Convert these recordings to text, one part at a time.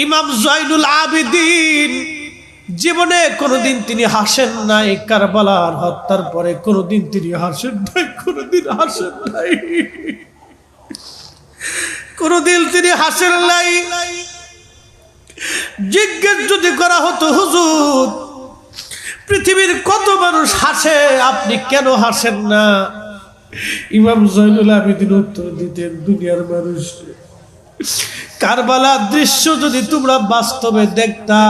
ইমাম জয়নুল আবেদিন জীবনে কোনোদিন তিনি হাসেন নাই, কারবালার হত্যার পরে কোনোদিন তিনি হাসেন নাই, কোনোদিন হাসেন নাই, কোনোদিন তিনি হাসেন নাই। জিজ্ঞেস যদি করা হতো, হুজুর পৃথিবীর কত মানুষ হাসে, আপনি কেন হাসেন না? ইমাম জয়নুল আবেদিন উত্তর দিতেন, দুনিয়ার মানুষ কারবালার দৃশ্য যদি তোমরা বাস্তবে দেখতা,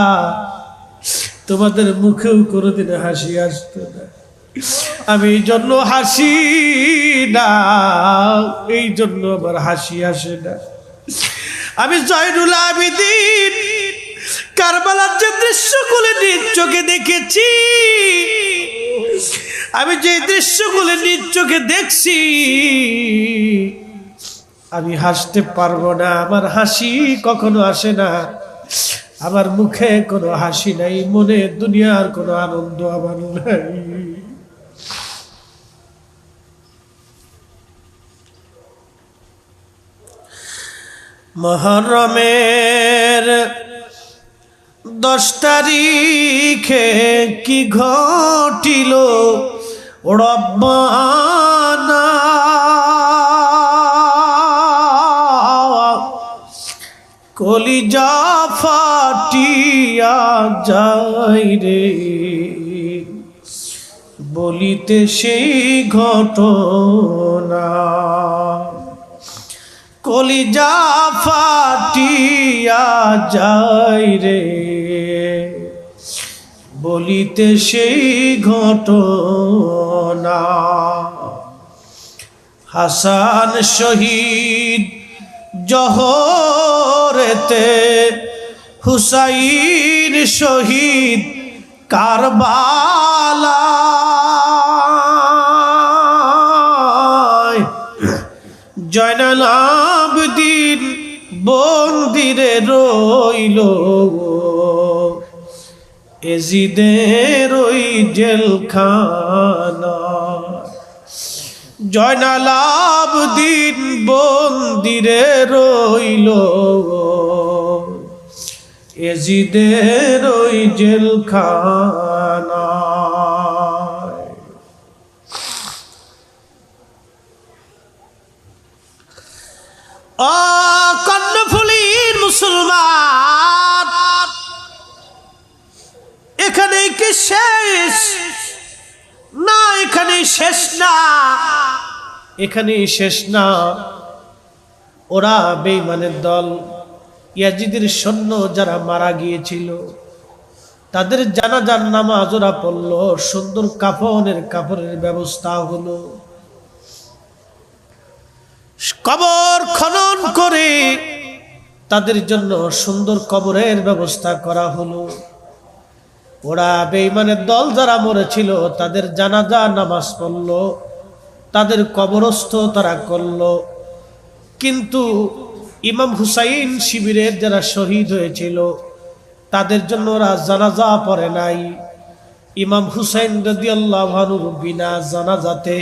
তোমাদের মুখেও কোনোদিন হাসি আসতো না। আমি এই জন্য হাসি না, এই জন্য আমার হাসি আসে না। আমি জয়নুল আবেদিন কারবালার যে দৃশ্যগুলো নিজ চোখে দেখেছি, আমি যে দৃশ্যগুলো নিজ চোখে দেখছি, আমি হাসতে পারবো না। আমার হাসি কখনো আসে না, আমার মুখে কোনো হাসি নাই, মনে দুনিয়ার কোনো আনন্দ আমার নাই। মুহররমের 10 তারিখে কি ঘটিল রব্বানা, কলিজা ফাটিয়া যায় রে বলিতে সেই ঘটনা, কলিজা ফাটিয়া যায় রে বলিতে সেই ঘটনা। হাসান শহীদ জহরেতে, হুসাইন শহীদ কারবালায়, জয়নুল আবেদিন বন্দিরে রইল, এজিদের ওই জেলখানা। জয়নুল আবেদিন বন্দিরে রইল, এজিদের ওই জেলখানা। কর্ণফুলীর মুসলমান, এখানে কি শেষ না? এখানে শেষ না, এখানে শেষ না। ওরা বেঈমানের দল, ইয়াজিদের সৈন্য যারা মারা গিয়েছিল, তাদের জানাজার নামাজ ওরা পড়ল, সুন্দর কাফনের ব্যবস্থা হলো, কবর খনন করে তাদের জন্য সুন্দর কবরের ব্যবস্থা করা হলো। ওরা বেঈমানের দল যারা মরেছিল, তাদের জানাজা নামাজ পড়ল, তাদের কবরস্থ তারা করল। কিন্তু ইমাম হুসাইন শিবিরের যারা শহীদ হয়েছিল, তাদের জন্য ওরা জানাজা পড়ে নাই। ইমাম হুসাইন রাদিয়াল্লাহু আনহু বিনা জানাজাতে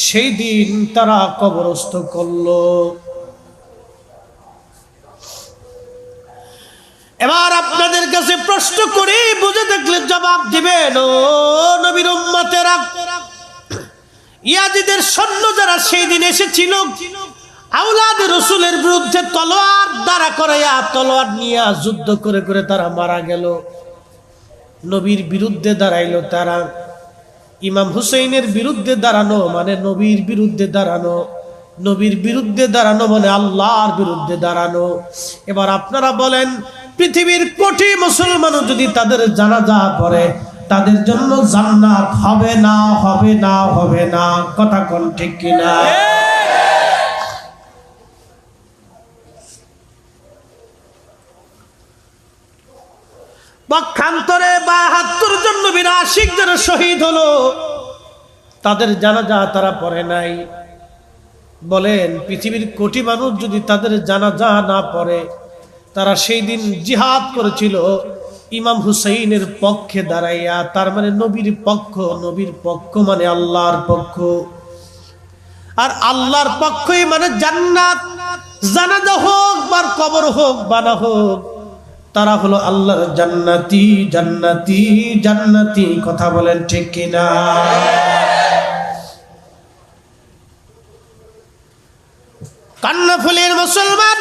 সেই দিন তারা কবরস্থ করলো। এবার আপনাদের কাছে প্রশ্ন করে বুঝে দেখলে জবাব দিবেন, ও নবীর উম্মতেরা, ইয়াজিদের সৈন্য যারা সেই দিন এসেছিল, আওলাদ রাসূলের বিরুদ্ধে তলোয়ার দ্বারা করাইয়া, তলোয়ার নিয়ে যুদ্ধ করে করে তারা মারা গেল। নবীর বিরুদ্ধে দাঁড়াইলো তারা। ইমাম হুসাইনের বিরুদ্ধে দাঁড়ানো মানে নবীর বিরুদ্ধে দাঁড়ানো, নবীর বিরুদ্ধে দাঁড়ানো মানে আল্লাহর বিরুদ্ধে দাঁড়ানো। এবার আপনারা বলেন, পৃথিবীর কোটি মুসলমানও যদি তাদের জানাজা পড়ে, তাদের জন্য জান্নাত হবে না? হবে না? হবে না? কথা কোন ঠিক কিনা? পক্ষান্তরে ৭২ জন নবীর আশিক যারা শহীদ হলো, তাদের জানাজা তারা পড়ে নাই। বলেন, পৃথিবীর কোটি মানুষ যদি তাদের জানাজা না পড়ে, তারা সেই দিন জিহাদ করেছিল ইমাম হুসাইনের পক্ষে দাঁড়াইয়া, তার মানে নবীর পক্ষ। নবীর পক্ষ মানে আল্লাহর পক্ষ, আর আল্লাহর পক্ষই মানে জান্নাত। জানাজা হোক বা কবর হোক বা না হোক, তারা হলো আল্লাহর জান্নাতি জান্নাতি জান্নাতি। কথা বলেন ঠিক কিনা? কর্ণফুলীর মুসলমান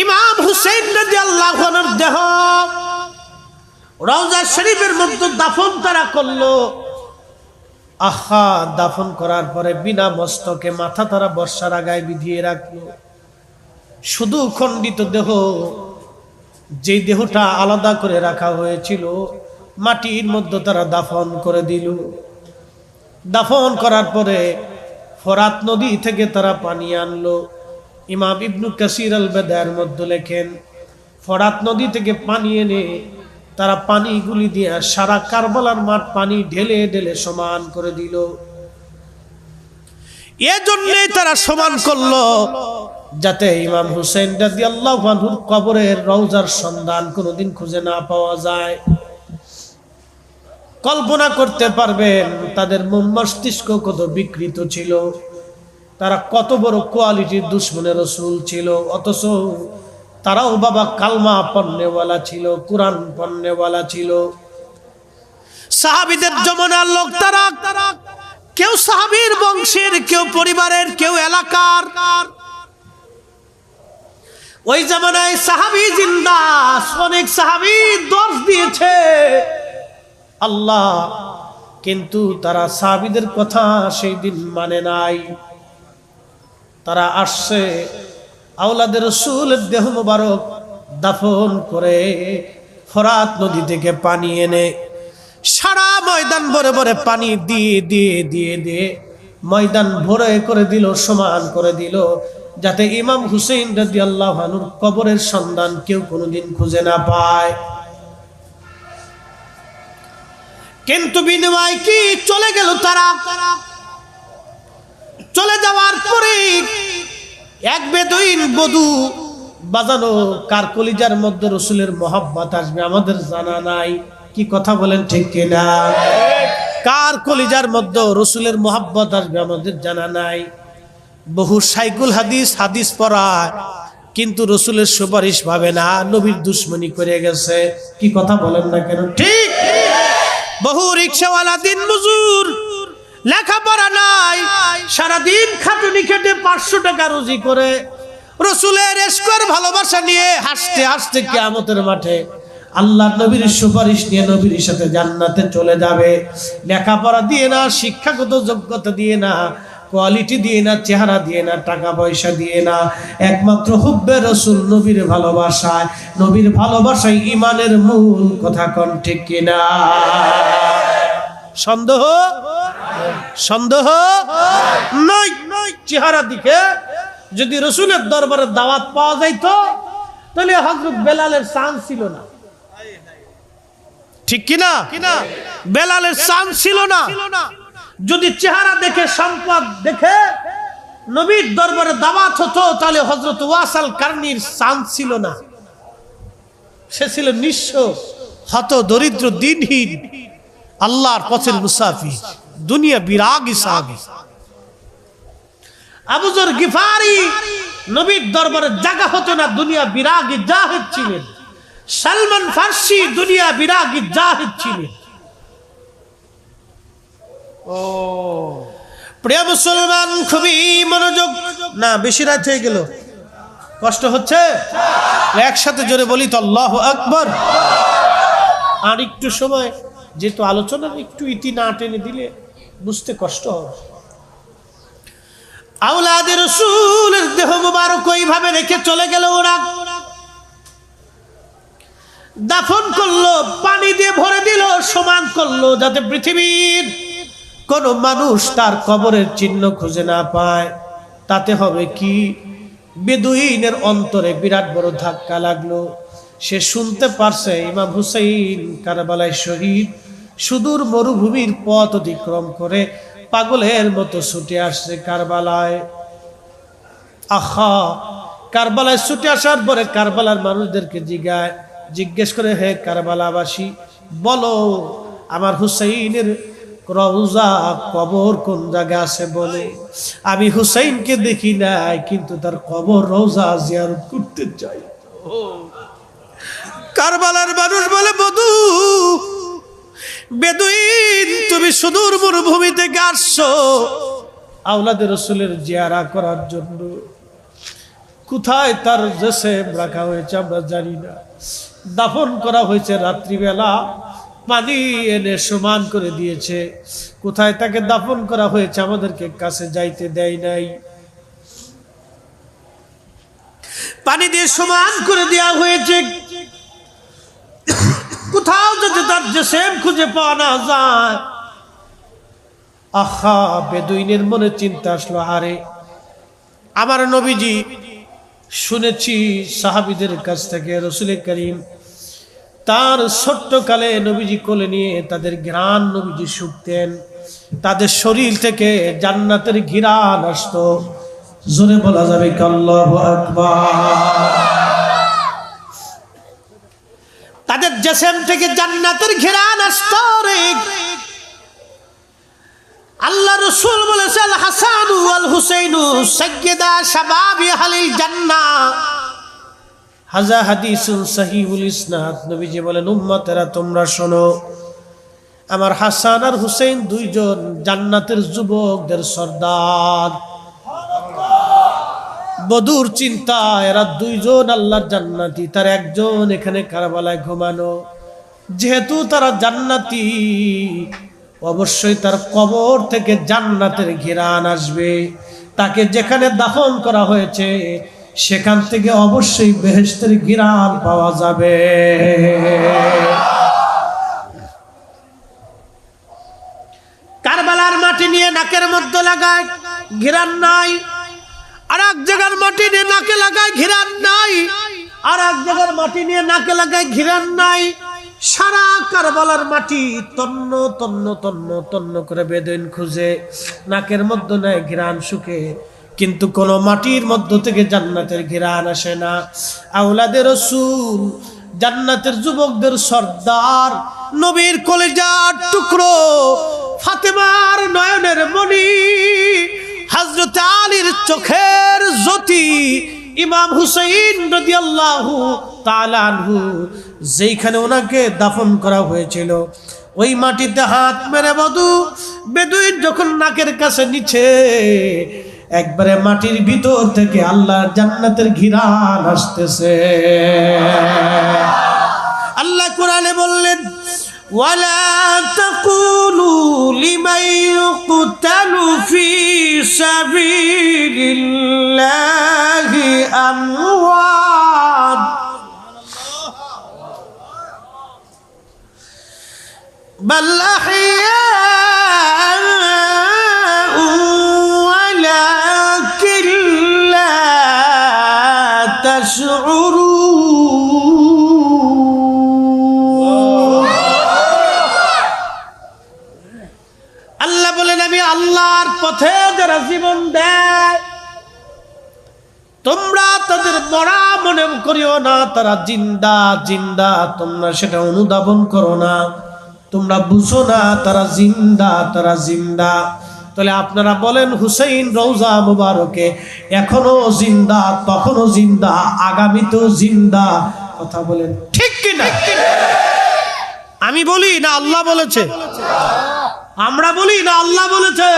ইমাম হুসেইন রাদিয়াল্লাহু আনহুর দেহ রওজা শরীফের মধ্যে দাফন তারা করলো। আহা, দাফন করার পরে বিনা মস্তকে মাথা তারা বর্ষার আগায় বিধিয়ে রাখলো। শুধু খণ্ডিত দেহ, যে দেহটা আলাদা করে রাখা হয়েছিল, মাটির মধ্যে তারা দাফন করে দিল। দাফন করার পরে ফরাত নদী থেকে তারা পানি আনলো। ইমাম ইবনু কাসির আল বেদায়ের মধ্যে লেখেন, ফরাত নদী থেকে পানি এনে তারা পানিগুলি দিয়ে সারা কারবালার মাঠ পানি ঢেলে ঢেলে সমান করে দিল। এজন্যই তারা সমান করলো যাতে ইমাম হুসেইন রাদিয়াল্লাহু আনহুর কবরের রওজার সন্ধান কোনোদিন খুঁজে না পাওয়া যায়। কল্পনা করতে পারবেন তাদের মন মস্তিষ্ক কত বিকৃত ছিল, তারা কত বড় কোয়ালিটির দুশমনে রাসূল ছিল। অথচ তারাও বাবা কালমা পড়নেওয়ালা ছিল, কুরআন পড়নেওয়ালা ছিল। সাহাবীদের জমানার লোক তারা, কেউ সাহাবীর বংশের, কেউ পরিবারের, কেউ এলাকার। ওই জামানায় সাহাবী জিন্দা, অনেক সাহাবী দোষ দিয়েছে আল্লাহ, কিন্তু তারা সাহাবীদের কথা সেই দিন মানে নাই। তারা আসছে আওলাদের রাসূলের দেহ মোবারক দাফন করে ফরাত নদী থেকে পানি এনে সারা ময়দান ভরে ভরে পানি দিয়ে দিয়ে দিয়ে দিয়ে ময়দান ভরে করে দিল, সমান করে দিল, যাতে ইমাম হুসেইন রাদিয়াল্লাহু আনহুর কবরের সন্ধান কেউ কোনোদিন খুঁজে না পায়। কিন্তু বিনিময় কি? চলে গেল তারা। চলে যাওয়ার পরে এক বেদুইন বধূ বাজানো, কার কলিজার মধ্যে রাসূলের মহব্বত আসবে আমাদের জানা নাই। কি কথা বলেন ঠিক কিনা? কার কলিজার মধ্যে রাসূলের মহব্বত আসবে আমাদের জানা নাই। বহু সাইকুল হাদিস হাদিস পড়ায়, কিন্তু রাসূলের সুপারিশ পাবে না, নবীর দুশমনি করে গেছে। কি কথা বলেন না কেন? ঠিক। বহু রিকশাওয়ালা, দিন মজুর, লেখাপড়া নাই, সারাদিন খাটুনি খেটে 500 টাকা রুজি করে রাসূলের ইশকের ভালোবাসা নিয়ে হাসতে হাসতে কিয়ামতের মাঠে আল্লাহ নবীর সুপারিশ নিয়ে নবীর সাথে জান্নাতে চলে যাবে। লেখাপড়া দিয়ে না, শিক্ষাগত যোগ্যতা দিয়ে না, কোয়ালিটি দিয়ে না, চেহারা দিয়ে না, টাকা পয়সা দিয়ে না, একমাত্র হুব্বে রাসূল, নবীর ভালোবাসায়। নবীর ভালোবাসাই ঈমানের মূল। কথা কোন ঠিক কিনা? সন্দেহ সন্দেহ নাই। চেহারা দিকে যদি রাসূলের দরবারে দাওয়াত পাওয়া যাইতো, তাহলে হযরত বেলালের চান্স ছিল না। ঠিক কিনা? বেলালের চান্স ছিল না। যদি চেহারা দেখে, সম্পদ দেখে নবীর দরবারে দাওয়াত হতো, তাহলে হযরত ওয়াসাল কারনির চান্স ছিল না। সে ছিল নিঃস্ব, হত দরিদ্র, দিনহীন, আল্লাহর পথের মুসাফির, দুনিয়া বিরাগী সাহাবী। আবু যর গিফারি নবীর দরবারে জায়গা হতো না, দুনিয়া বিরাগী জাহিদ ছিলেন। সালমান ফার্সি দুনিয়া বিরাগী জাহিদ ছিলেন। ও প্রিয় মুসলমান, খুবই মনোযোগ। না, বেশি রাত হয়ে গেল, কষ্ট হচ্ছে? একসাথে জোরে বলি তো আল্লাহু আকবার। আর একটু সময়, যেহেতু আলোচনার একটু ইতি না টেনে দিলে বুঝতে কষ্ট হবে। আওলাদে রাসূলের দেহ মুবারক ওইভাবে রেখে চলে গেল। ওরা দাফন করলো, পানি দিয়ে ভরে দিল, সমান করলো, যাতে পৃথিবীর কোন মানুষ তার কবরের চিহ্ন খুঁজে না পায়। তাতে হবে কি? বেদুইনের অন্তরে বিরাট বড় ধাক্কা লাগলো। সে শুনতে পারছে ইমাম হুসাইন কারবালায় শহীদ। সুদূর মরুভূমির পথ অতিক্রম করে পাগলের মতো ছুটে আসছে কারবালায়। আহা, কারবালায় ছুটে আসার পরে কারবালার মানুষদেরকে জিজ্ঞেস করে, হে কারবালাবাসী, বলো আমার হুসাইনের রওজা, কবর কোন জায়গায় আছে বলে। আমি হুসাইনকে দেখি নাই, কিন্তু তার কবর রওজা জিয়ারত করতে চাই। কারবালার মানুষ বলে, বধূ বেদুইন তুমি সুদূর মরুভূমি থেকে আসছো আওলাদে রসুলের জিয়ারা করার জন্য। কোথায় তার জেসেম রাখা হয়েছে আমরা জানি না, দাফন করা হয়েছে রাত্রিবেলা, পানি এনে সমান করে দিয়েছে। কোথায় তাকে দাফন করা হয়েছে আমাদেরকে কাছে যাইতে দেয় নাই, পানি দিয়ে সমান করে দেওয়া হয়েছে। কোথাও যদি তার জেসেম খুঁজে পাওয়া না যায়, আহা বেদুইনের মনে চিন্তা আসলো, আরে আমার নবীজি শুনেছি সাহাবীদের কাছ থেকে রাসূল করিম তার ছোট্টকালে নবীজি কোলে নিয়ে তাদের ঘ্রাণ নবীজি শুকতেন, তাদের শরীর থেকে জান্নাতের ঘ্রাণ আসতো। জোরে বলা যাবে কি আল্লাহু আকবার? তাদের জিসম থেকে জান্নাতের ঘ্রাণ আসতো রে। আল্লাহ রাসূল বলেছেন, আল হাসান ওয়াল হুসাইন সাইয়্যিদা শাবাবি আহলিল জান্নাহ। হাযা হাদিসুন সহিহুল ইসনাদ। নবীজি বলেন, উম্মতেরা তোমরা শোনো, আমার হাসান আর হুসাইন দুইজন জান্নাতের যুবকদের সর্দার। বদুর চিন্তা, এরা দুইজন আল্লাহর জান্নাতি, তার একজন এখানে কারবালায় ঘুমানো। যেহেতু তারা জান্নাতি, অবশ্যই তার কবর থেকে জান্নাতের ঘ্রাণ আসবে। তাকে যেখানে দাফন করা হয়েছে সেখান থেকে অবশ্যই বেহেশতের ঘ্রাণ পাওয়া যাবে। কারবালার মাটি নিয়ে নাকের মধ্যে লাগায়, ঘ্রাণ নাই। আর এক জায়গার মাটি নিয়ে নাকে লাগায়, ঘ্রাণ নাই। আর এক জায়গার মাটি নিয়ে নাকে লাগায়, ঘ্রাণ নাই। সারা কারবালার মাটি তন্ন তন্ন তন্ন তন্ন করে বেদুইন খুঁজে, নাকের মধ্যে নেয় ঘ্রাণ শুকে, কিন্তু কোন মাটির মধ্য থেকে জান্নাতের ঘ্রাণ আসে না। আওলাদে রাসূল, জান্নাতের যুবকদের সর্দার, নবীর কলিজার টুকরো, ফাতেমার নয়নের মণি, হযরত আলীর চোখের জ্যোতি, ইমাম হুসাইন রাদিয়াল্লাহু তাআলা আনহু, যেইখানে ওনাকে দাফন করা হয়েছিল ওই মাটিতে হাত মেরে বেদুইন যখন নাকের কাছে নিচে, একবারে মাটির ভিতর থেকে আল্লাহর জান্নাতের ঘ্রাণ আসতেছে। আল্লাহ কোরআনে বললেন, ওয়ালা তাকুলু লিমান ইউকতালু ফি সাবিলিল্লাহি আমওয়াত বাল আহইয়াউ ওয়ালাকিন লা তাশউরুন। আল্লাহ বলেন, আমি আল্লাহর পথে যারা জীবন দেয় তোমরা তাদের মরা মনে করিও না, তারা জিন্দা জিন্দা, তোমরা সেটা অনুধাবন করো না, তোমরা বুঝো না তারা জিন্দা, তারা জিন্দা। তাহলে আপনারা বলেন, হুসাইন রওজা মুবারকে এখনো জিন্দা, তখনো জিন্দা, আগামীতেও জিন্দা। কথা বলেন ঠিক কিনা? আমি বলি না আল্লাহ বলেছে? আমরা বলি না আল্লাহ বলেছে?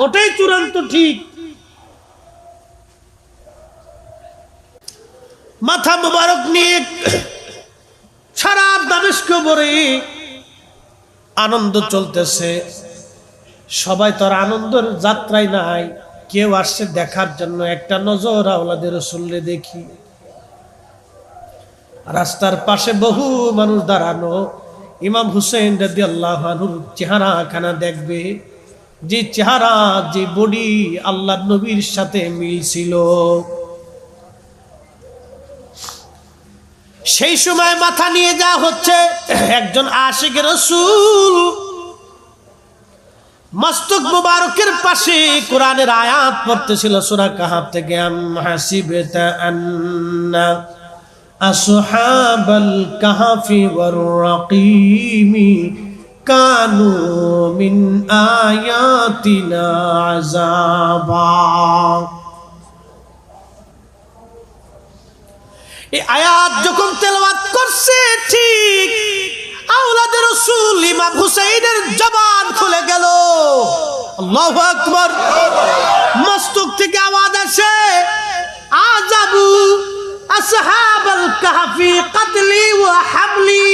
ওটাই চূড়ান্ত ঠিক। মাথা মুবারক নিয়ে সারা দামেস্ক ভরে আনন্দ চলতেছে। সবাই তো আর আনন্দের যাত্রায় নাই, কেউ আসছে দেখার জন্য, একটা নজর আওলাদে রাসূলকে দেখি। রাস্তার পাশে বহু মানুষ দাঁড়ানো, ইমাম হুসেন রাদিয়াল্লাহু আনহুর চেহারা খানা দেখবে, যে চেহারা, যে বডি আল্লাহর নবীর সাথে মিল ছিল। সেই সময় মাথা নিয়ে যাওয়া হচ্ছে একজন আশিক রাসূল, মস্তক মুবারকের পাশে কোরআনের আয়াত পড়তেছিল সূরা কাহাফ থেকে, আম হাসিবতা আন্না আসহাবাল কাহফি ওয়ার রাকিমি কানু মিন আয়াতিনা আযাবা। এই আয়াত যখন তেলাওয়াত করছে ঠিক আওলাদে রাসূল ইমাম হুসাইনের জবান খুলে গেল। আল্লাহু আকবার। মস্তক থেকে আওয়াজ আসে, আযাবু আসহাবাল কাহফি কতলি ওয়া হামলি।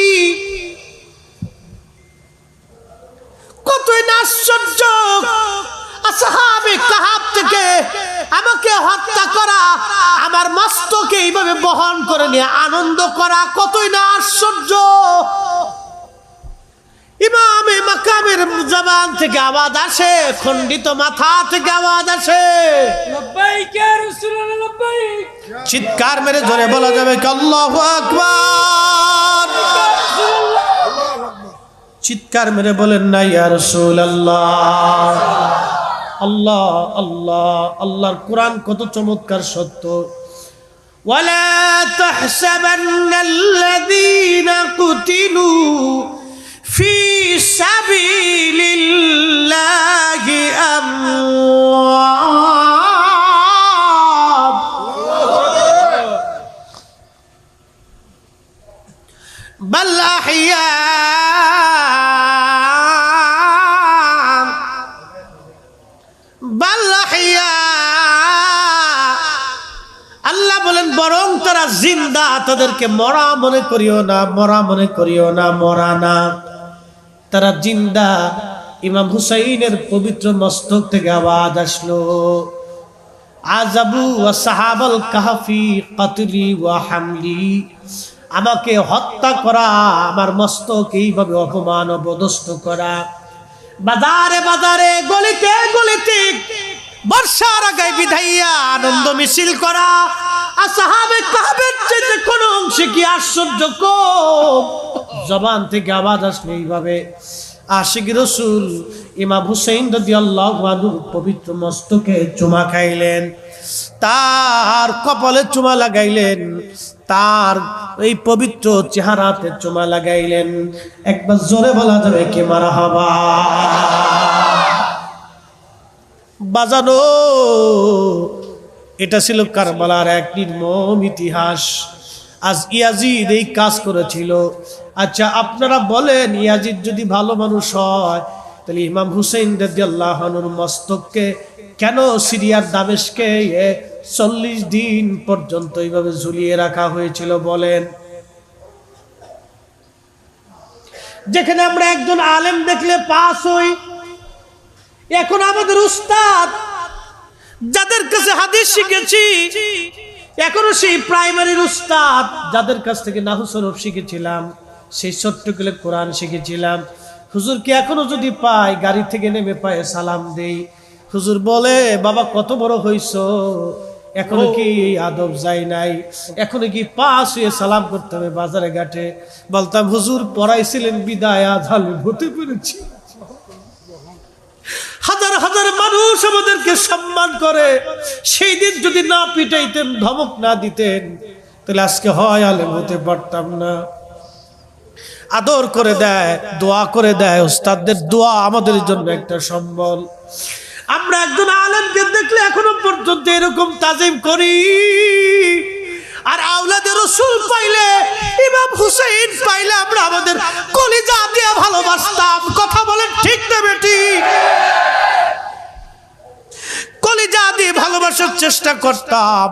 কতই না আশ্চর্য, আসহাবে কাহফ থেকে আমাকে হত্যা করা, আমার মস্তকে এইভাবে বহন করে নিয়ে আনন্দ করা, কতই না আশ্চর্য। ইমামে মাকামের জবান থেকে আওয়াজ আসে, খণ্ডিত মাথা থেকে আওয়াজ আসে, লব্বাইক ইয়া রাসূলুল্লাহ লব্বাইক। চিৎকার মেরে জোরে বলা যাবে কি আল্লাহু আকবার। চিৎকার মেরে বলেন না ইয়া রাসূলুল্লাহ। আল্লাহ আল্লাহ, আল্লাহর কোরআন কত চমৎকার সত্য। ওয়ালা তাহসাবান্নাল্লাযীনা কুতিলু ফি সাবিলিল্লাহি আমওয়াত বাল আহইয়া। আল্লাহ বলেন বরং তারা জিন্দা, তাদেরকে মরা মনে করিও না, মরা মনে করিও না, মরা না, তারা জিন্দা। ইমাম হুসাইনের পবিত্র মস্তক থেকে আওয়াজ আসলো, আযাবু আসহাবাল কাহফি কতলি ওয়া হামলি। আমাকে হত্যা করা, আমার মস্তক এইভাবে অপমান ও বদস্ত করা, বাজারে বাজারে গলিতে গলিতে বর্ষার আগে বিধাইয়া আনন্দ মিছিল করা, আসহাবে কাহফের চেয়ে কোন অংশে কি আশ্চর্য কম? জবান থেকে আওয়াজ আসলে এইভাবে আশিক রাসূল ইমাম হুসাইন রাদিয়াল্লাহু আনহু পবিত্র মস্তকে চুমা খাইলেন, তার কপালে চুমা লাগাইলেন, তার এই পবিত্র চেহারাতে চুমা লাগাইলেন। একবার জোরে বলা যাবে কি মারহাবা। বাজানো, এটা ছিল কারবালার এক নির্মম ইতিহাস। আজ ইয়াজিদ এই কাজ করেছিল। আচ্ছা আপনারা বলেন, ইয়াজিদ যদি ভালো মানুষ হয় তাহলে ইমাম হুসাইন রাদিয়াল্লাহু আনহুর মস্তককে কেন সিরিয়ার দামেস্কে 40 দিন পর্যন্ত এইভাবে ঝুলিয়ে রাখা হয়েছিল বলেন? যেখানে আমরা একজন আলেম দেখলে পাস হই, এখন আমাদের উস্তাদ যাদের কাছে হাদিস শিখেছি, এখনো সেই প্রাইমারির উস্তাদ যাদের কাছ থেকে নাহু সরফ শিখেছিলাম, সেই ছোট্টগুলো কোরআন শিখেছিলাম, হুজুরকে এখনো যদি পাই গাড়ি থেকে নেমে পায়ে সালাম দেই। হুজুর বলে, বাবা কত বড় হইছো, এখনো কি আদব যায় নাই, এখনো কি পাস হয়ে সালাম করতে হবে বাজারে ঘাটে? বলতাম, হুজুর পড়াইছিলেন বিদায়, আজ আমি হতে পেরেছি। হাজার হাজার মানুষ আমাদেরকে সম্মান করে, সেই দিন যদি না পিটাইতেন, ধমক না দিতেন, তাহলে আজকে হয় আলেম হতে পারতাম না। আদর করে দেয়, দোয়া করে দেয়, উস্তাদদের দোয়া আমাদের জন্য একটা সম্বল। আমরা একজন আলেমকে দেখলে এখনো পর্যন্ত এরকম তাজিম করি। আর আওলাদে রাসূল পাইলে, ইমাম হুসাইন পাইলে আমরা আমাদের কলিজা দিয়ে ভালোবাসতাম। কথা বলেন ঠিক না বেটি? কলিজা দিয়ে ভালোবাসার চেষ্টা করতাম।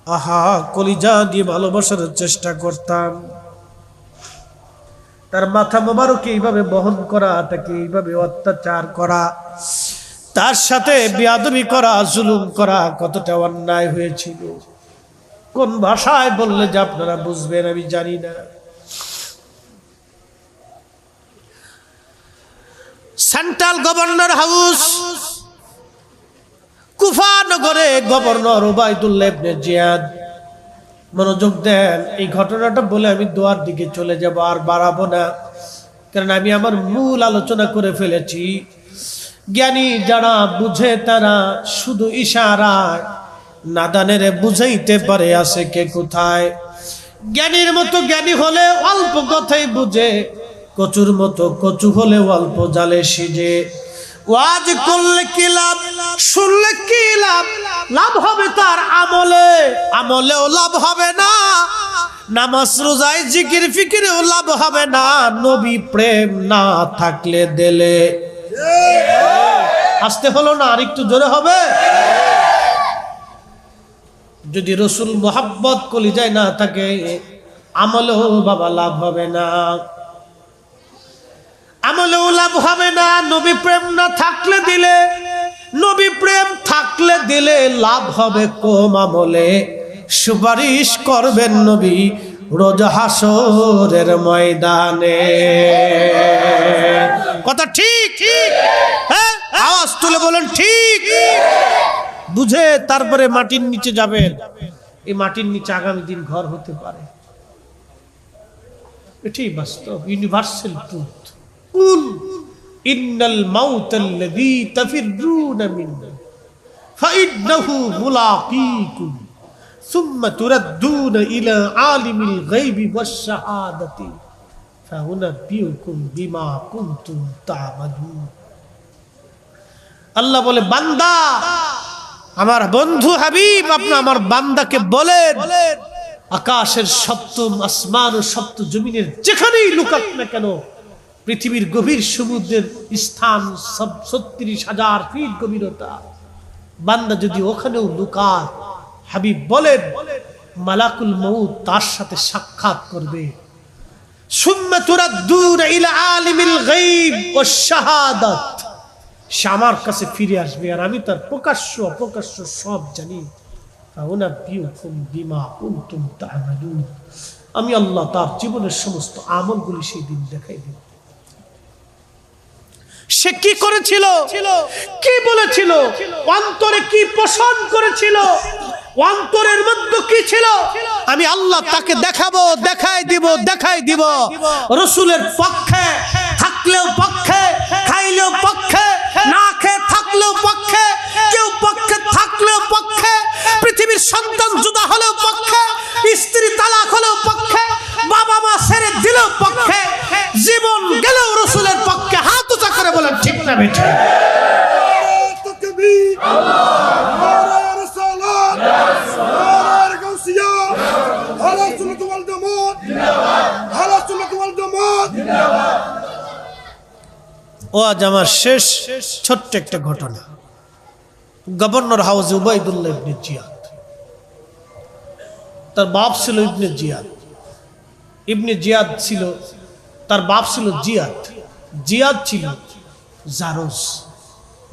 আহা, কলিজা দিয়ে ভালোবাসার চেষ্টা করতাম। তার মাথা মোবারক এইভাবে বহন করা, তাকে এইভাবে অত্যাচার করা, তার সাথে বেয়াদবি করা, জুলুম করা কতটা অন্যায় হয়েছিল। কোন ভাষায় বললে যে আপনারা বুঝবেন আমি জানি না। সেন্ট্রাল গভর্নর হাউস, কুফা নগরে গভর্নর উবাইদুল্লাহ ইবনে জিয়াদ। মনোযোগ দেন, এই ঘটনাটা বলে আমি দোয়ার দিকে চলে যাব, আর বাড়াবো না, কারণ আমি আমার মূল আলোচনা করে ফেলেছি। জ্ঞানী যারা বুঝে তারা শুধু ইশারায় নাদানের বুঝাইতে পারে আছে কে কোথায়। জ্ঞানীর মতো জ্ঞানী হলে অল্প কথাই বুঝে, কচুর মতো কচু হলে অল্প জালে সিজে। ওয়াজ করলে কি লাভ, শুনলে কি লাভ? লাভ হবে তার আমলে, আমলেও লাভ হবে না, নামাজ রোজায় জিকির ফিকিরেও লাভ হবে না নবী প্রেম না থাকলে দিলে। আসতে হলো না, আর একটু জোরে হবে। যদি রসুল মোহাব্বত কলিজায় না থাকে আমলেও বাবা লাভ হবে না, আমলেও লাভ হবে না। নবী প্রেম না থাকলে দিলে, নবী প্রেম থাকলে দিলে লাভ হবে কম, আমলে সুপারিশ করবেন নবী রোজ হাসরের ময়দানে। কথা ঠিক? হ্যাঁ, আওয়াজ তুলে বলেন ঠিক। বুঝে তারপরে মাটির নিচে যাবেন। এই মাটির নিচে আগামী দিন ঘর হতে পারে, এটাই বাস্তব, ইউনিভার্সাল ট্রুথ। কুল ইন্নাল মাউতাল্লাযী তাফিররুনা মিনহু ফাইন্নাহু মুলাকীকুম সুম্মা তুরাদ্দুনা ইলা আলিমিল গায়বি ওয়াশ শাহাদাতি ফাউনাব্বিউকুম বিমা কুনতুম তা'মালুন। আল্লাহ বলে, বান্দা, আমার বন্ধু হাবিব, আপনি আমার বান্দাকে বলেন, আকাশের সপ্তম আসমান ও সপ্ত জমিনের যেখানেই লুকাক না কেন, পৃথিবীর গভীর সমুদ্রের স্থান ৩৬,০০০ ফিট গভীরতা, বান্দা যদি ওখানেও লুকায়, হাবিব বলেন মালাকুল মউত তার সাথে সাক্ষাৎ করবে। সুম্মা তুরাদ্দুনা ইলা আলিমিল গায়ব ওয়াশ শাহাদাত, সে আমার কাছে ফিরে আসবে আর আমি তার প্রকাশ্য অপ্রকাশ্য সব জানি। ফাউনাব্বিউকুম বিমা কুনতুম তা'মালুন, আমি আল্লাহ তার জীবনের সমস্ত আমলগুলি সেই দিন দেখাই দেব। সে কি করেছিল, কি বলেছিল, অন্তরে কি পোষণ করেছিল, অন্তরের মধ্যে কি ছিল, আমি আল্লাহ তাকে দেখাবো, দেখাই দিব। রাসূলের পক্ষে থাকলেও পক্ষে, খাইলেও পক্ষে, না খেয়ে থাকলেও পক্ষে, কেউ পক্ষে থাকলেও পক্ষে, পৃথিবীর সন্তান জুদা হলেও পক্ষে, স্ত্রী তালাক হলেও পক্ষে, বাবা মা ছেড়ে দিলেও পক্ষে, জীবন গেলেও রাসূলের পক্ষে। হাত উঁচা করে বলেন ঠিক না বেঠিক? ও আজ আমার শেষ ছোট্ট একটা ঘটনা। গভর্নর হাউসে উবাইদুল্লাহ ইবনে জিয়াদ, তার বাপ ছিল ইবনে জিয়াদ। ইবনে জিয়াদ ছিল, তার বাপ ছিল জিয়াদ। জিয়াদ ছিল জারজ,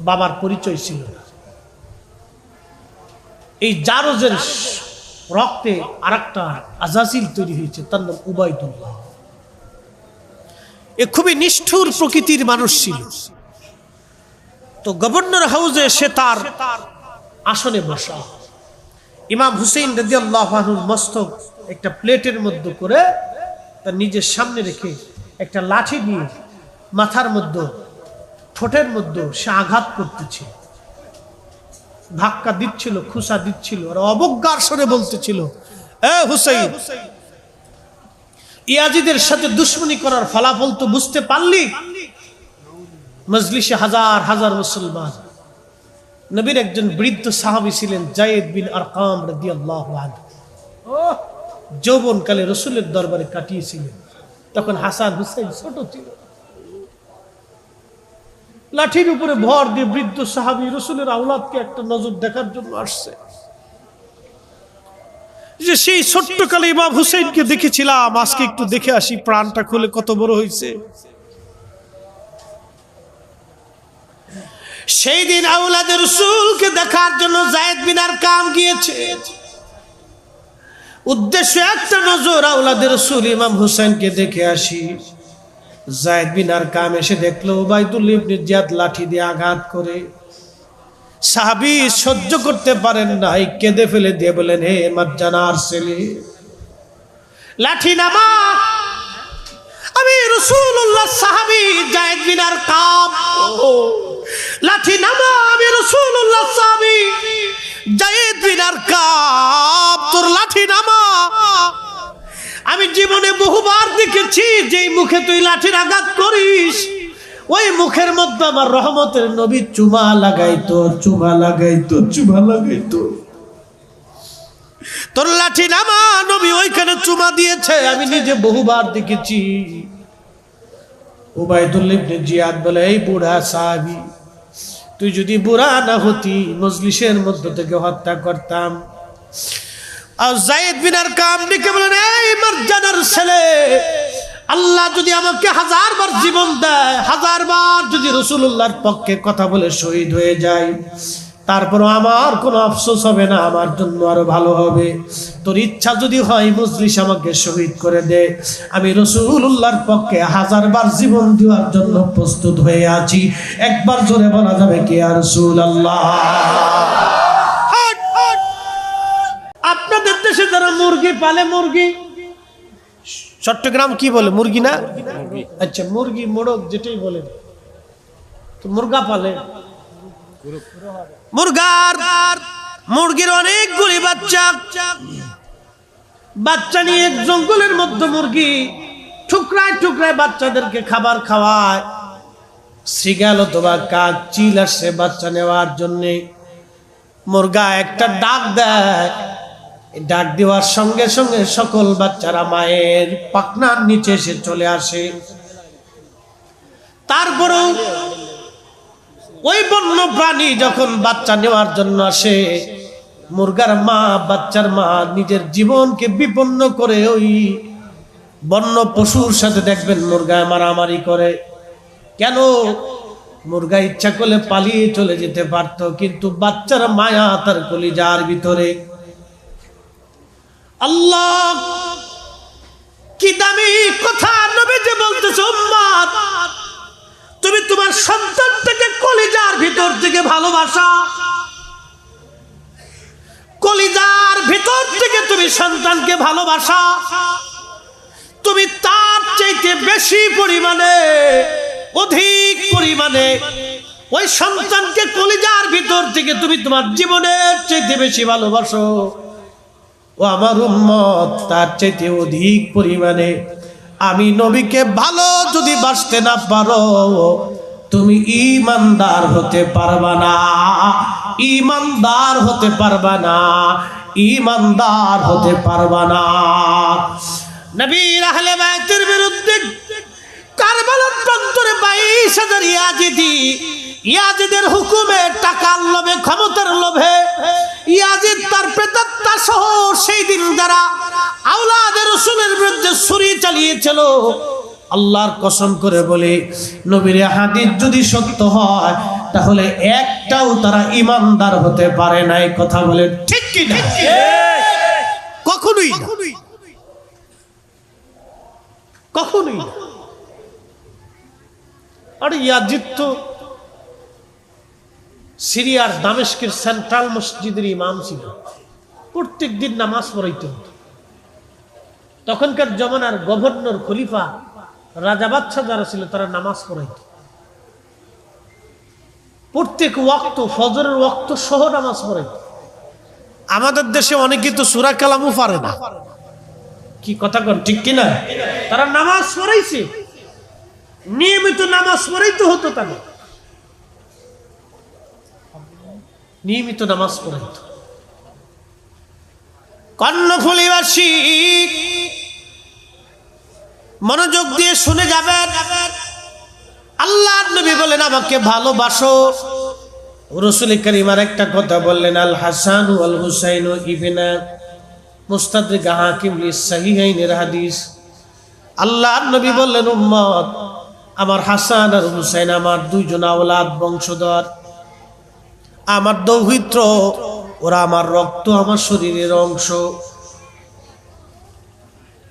বাবার পরিচয় ছিল না। এই জারজের রক্তে আরেকটা আজাজিল তৈরি হয়েছে, তার নাম উবাইদুল্লাহ। এ খুবই নিষ্ঠুর প্রকৃতির মানুষ ছিল। তো গভর্নর হাউসে সে তার আসনে বসা, ইমাম হুসেইন রাদিয়াল্লাহু আনহুর মস্তক একটা প্লেটের মধ্যে করে তার নিজের সামনে রেখে একটা লাঠি নিয়ে মাথার মধ্যে, ঠোঁটের মধ্যে সে আঘাত করতেছিল, ধাক্কা দিচ্ছিল, খুসা দিচ্ছিল, আর অবজ্ঞার স্বরে বলতেছিল, এ হুসেইন, ইয়াজিদের সাথে দুশমনি করার ফলাফল তো বুঝতে পারলি? মজলিসে হাজার হাজার মুসলমান। নবীর একজন বৃদ্ধ সাহাবী ছিলেন যায়েদ বিন আরকাম রাদিয়াল্লাহু আনহু, যৌবনকালে রাসূলের দরবারে কাটিয়েছিলেন। তখন হাসান হুসাইন ছোট ছিল। লাঠির উপরে ভর দিয়ে বৃদ্ধ সাহাবী রাসূলের আওলাদকে একটা নজর দেখার জন্য আসছে। যে সেই ছোট্টকালে ইমাম হুসেইনকে দেখেছিলাম, আজকে একটু দেখে আসি, প্রাণটা খুলে কত বড় হয়েছে। সেই দিন আওলাদের রাসূলকে দেখার জন্য যায়েদ বিন আরকাম গিয়েছে। উদ্দেশ্য একটা, নজর আওলাদের রাসূল ইমাম হুসেইনকে দেখে আসি। যায়েদ বিন আরকাম এসে দেখলো উবাইদুল্লাহ ইবনে জিয়াদ লাঠি দিয়ে আঘাত করে। সাহাবী সহ্য করতে পারেন নাই, কেঁদে ফেলে দিয়ে বলেন, হে মাজ্জানার ছেলে, লাঠি নামা। আমি রাসূলুল্লাহ সাহাবী যায়েদ বিন আরকাম, লাঠি নামা। আমি রাসূলুল্লাহ সাহাবী যায়েদ বিন আরকাম, তোর লাঠি নামা। আমি জীবনে বহুবার দেখেছি যেই মুখে তুই লাঠির আঘাত করিস, ওই মুখের মধ্যে আমার রহমতের নবী চুমা লাগাইতো। তোর লাঠি নামা। নবী ওইখানে চুমা জন্ম দিয়েছে আমি নিজে বহুবার দেখেছি। উবাইদুল্লাহ ইবনে জিয়াদ বলে, এই বুড়া সাহাবী, তুই যদি বুড়া না হতি মজলিসের মধ্য থেকে হত্যা করতাম। আর যায়েদ বিন আরকাম ডেকে বলেন, এই মারজানার ছেলে, আল্লাহ যদি আমাকে 1000 বার জীবন দেয়, 1000 বার যদি রাসূলুল্লাহর পক্ষে কথা বলে শহীদ হয়ে যায়, তারপরও আমার কোনো আফসোস হবে না, আমার জন্য আরো ভালো হবে। তোর ইচ্ছা যদি হয় মজলিস আমাকে শহীদ করে দে, আমি রাসূলুল্লাহর পক্ষে 1000 বার জীবন দেওয়ার জন্য প্রস্তুত হয়ে আছি। একবার জোরে বলা যাবে কি ইয়া রাসূলুল্লাহ? আপনাদের দেশে যারা মুরগি পালে, মুরগি চট্টগ্রাম কি বলে, মুরগি না? আচ্ছা, মুরগি মোড়ক যেটাই বলে, তো মুরগা পালে। মুরগির অনেকগুলি বাচ্চা নিয়ে জঙ্গলের মধ্যে মুরগি টুকরায় টুকরায় বাচ্চাদেরকে খাবার খাওয়ায়। শৃগাল অথবা কাক চিল আসে বাচ্চা নেওয়ার জন্যে। মুরগা একটা ডাক দেয়, ডাক দেওয়ার সঙ্গে সঙ্গে সকল বাচ্চারা মায়ের পাখনার নিচে এসে চলে আসে। তারপরেও ওই বন্য প্রাণী যখন বাচ্চা নেওয়ার জন্য আসে, মুরগার মা, বাচ্চার মা নিজের জীবনকে বিপন্ন করে ওই বন্য পশুর সাথে দেখবেন মুরগায় মারামারি করে। কেন? মুরগা ইচ্ছা করলে পালিয়ে চলে যেতে পারত, কিন্তু বাচ্চার মায়া তার কলিজার ভিতরে। আল্লাহ কি দামি কথা নবী যে বলতেছে, উম্মত তুমি তোমার সন্তানটাকে কলিজার ভিতর থেকে ভালোবাসা, কলিজার ভিতর থেকে তুমি সন্তানকে ভালোবাসা, তুমি তার চাইতে বেশি পরিমাণে, অধিক পরিমাণে ওই সন্তানকে কলিজার ভিতর থেকে তুমি তোমার জীবনের চাইতে বেশি ভালোবাসো। ও আমার উম্মত, তার চাইতে অধিক পরিমাণে আমি নবীকে ভালো যদি বাসতে না পারো, তুমি ঈমানদার হতে পারবা না, ঈমানদার হতে পারবা না, ঈমানদার হতে পারবা না। নবীর আহলে বাইতের বিরুদ্ধে কারবালার প্রান্তরে 22,000 ইয়াজিদের হুকুমে, টাকার লোভে, ক্ষমতার লোভে ইয়াজিদ তার প্রেতাত্মা সহ সেই দিন যারা আওলাদে রাসূলের বিরুদ্ধে ছুরি চালিয়েছিল, আল্লাহর কসম করে বলে নবীর হাদিস যদি সত্য হয়, তাহলে একটাও তারা ঈমানদার হতে পারে নাই। কথা বলে ঠিক কি না? কখনোই না, কখনোই না। আরে ইয়াজিদ তো সিরিয়ার দামেস্কের সেন্ট্রাল মসজিদের ইমাম ছিল, প্রত্যেক দিন নামাজ পড়াইতে হতো। তখনকার জমানার গভর্নর, খলিফা, রাজা বাদশা যারা ছিল তারা নামাজ পড়াইত। প্রত্যেক ওয়াক্ত, ফজরের ওয়াক্ত সহ নামাজ পড়াইত। আমাদের দেশে অনেকে তো সূরা কালামও পারে না। কি কথা কন, ঠিক কিনা? তারা নামাজ পড়াইছে, নিয়মিত নামাজ পড়াইতে হতো, তাদের নিয়মিত নামাজ পড়াইত। কর্ণফুলীবাসী মনোযোগ দিয়ে শুনে যাবেন। আল্লাহর নবী বলেন, আমাকে ভালোবাসো। রাসূল কারীম একটা কথা বললেন, আল হাসান ওয়াল হুসাইন ইবনা মুস্তাদরিক হাকিম লিস সাহিহাইনের হাদিস। আল্লাহর নবী বললেন, উম্মত, আমার হাসান আর হুসাইন আমার দুইজন আওলাদ, বংশধর, আমার দৌহিত্র, ওরা আমার রক্ত, আমার শরীরের অংশ।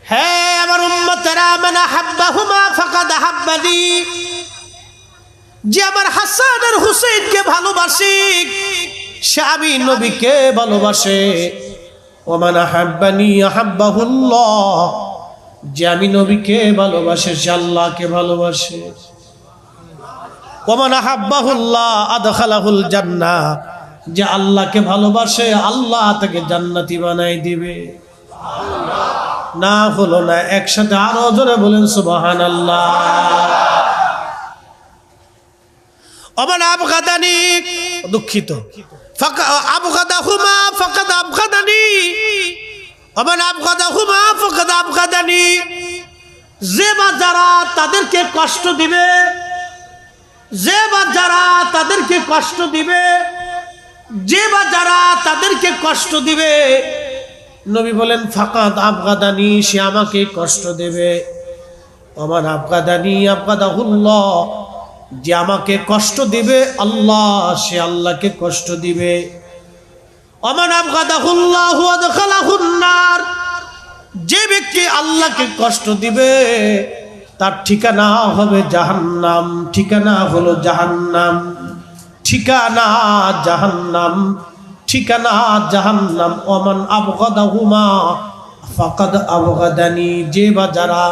হ্যাঁ আমার উম্মতেরা, মান আহাব্বাহুমা ফাকাদ আহাব্বানি, যে আমার হাসান আর হুসাইনকে ভালোবাসে সে আমি নবীকে ভালোবাসে। ওয়া মান আহাব্বানি আহাব্বাহুল্লাহ, যে আমি নবীকে ভালোবাসে সে আল্লাহকে ভালোবাসে। ওয়া মান আহাব্বাহুল্লাহ আদখালাহুল জান্নাহ, যে আল্লাহকে ভালোবাসে আল্লাহ তাকে জান্নাতি বানাই দিবে। না হলো না, একসাথে আরো জোরে বলেন সুবহানাল্লাহ। ওমান আবগাদানি, দুঃখিত, আবগাদাহুমা ফাকাদ আবগাদানি, ওমান আবগাদাহুমা ফাকাদ আবগাদানি, যে বা যারা তাদেরকে কষ্ট দিবে, যে বা যারা তাদেরকে কষ্ট দিবে, যে বা যারা তাদেরকে কষ্ট দিবে, নবী বলেন ফাকাদ আবগাদানি, সে আমাকে কষ্ট দেবে। ওমান আবগাদানি আবগাদাহুল্লাহ, যে আমাকে কষ্ট দিবে আল্লাহ, সে আল্লাহকে কষ্ট দিবে। ওমান আবগাদাহুল্লাহু আদখালাহুন নার, যে ব্যক্তি আল্লাহকে কষ্ট দিবে তার ঠিকানা হবে জাহান্নাম, ঠিকানা হলো জাহান্নাম, ঠিকানা জাহান্নাম, ঠিকানা জাহান্নাম। ওমান আবগাদাহুমা ফাকাদ আবগাদানি, যে বা যারা,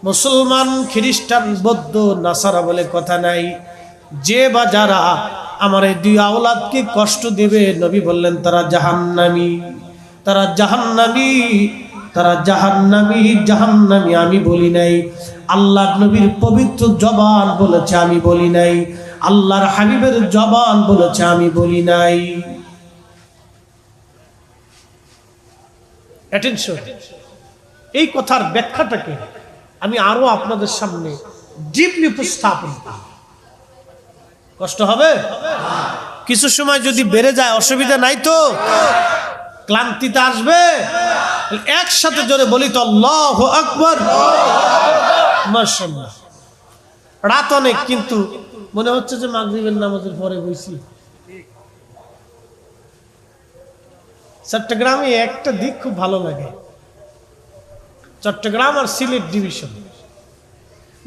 মুসলমান, খ্রিস্টান, বৌদ্ধ, নাসারা বলে কথা নাই, যে বা যারা আমার এই দুই আওলাদকে কষ্ট দেবে, নবী বললেন তারা জাহান্নামী, তারা জাহান্নামী, তারা জাহান্নামী, জাহান্নামী। আমি বলি নাই, আল্লাহর নবীর পবিত্র জবান বলেছে, আমি বলি নাই। আল্লাহর হাবিবের জবান বলেছে, আমি বলি নাই। অ্যাটেনশন, এই কথার ব্যাখ্যাটাকে আমি আরো আপনাদের সামনে ডিপলি উপস্থাপন করি। কষ্ট হবে কিছু সময়, যদি বেড়ে যায় অসুবিধা নাই তো? ক্লান্তিতে আসবে? একসাথে জোরে বলি তো আল্লাহু আকবার। মাশাআল্লাহ। রাত অনেক, কিন্তু মনে হচ্ছে যে মাগরিবের নামাজের পরে বইছি। চট্টগ্রামে একটা দিক খুব ভালো লাগে, চট্টগ্রাম আর সিলেট ডিভিশন,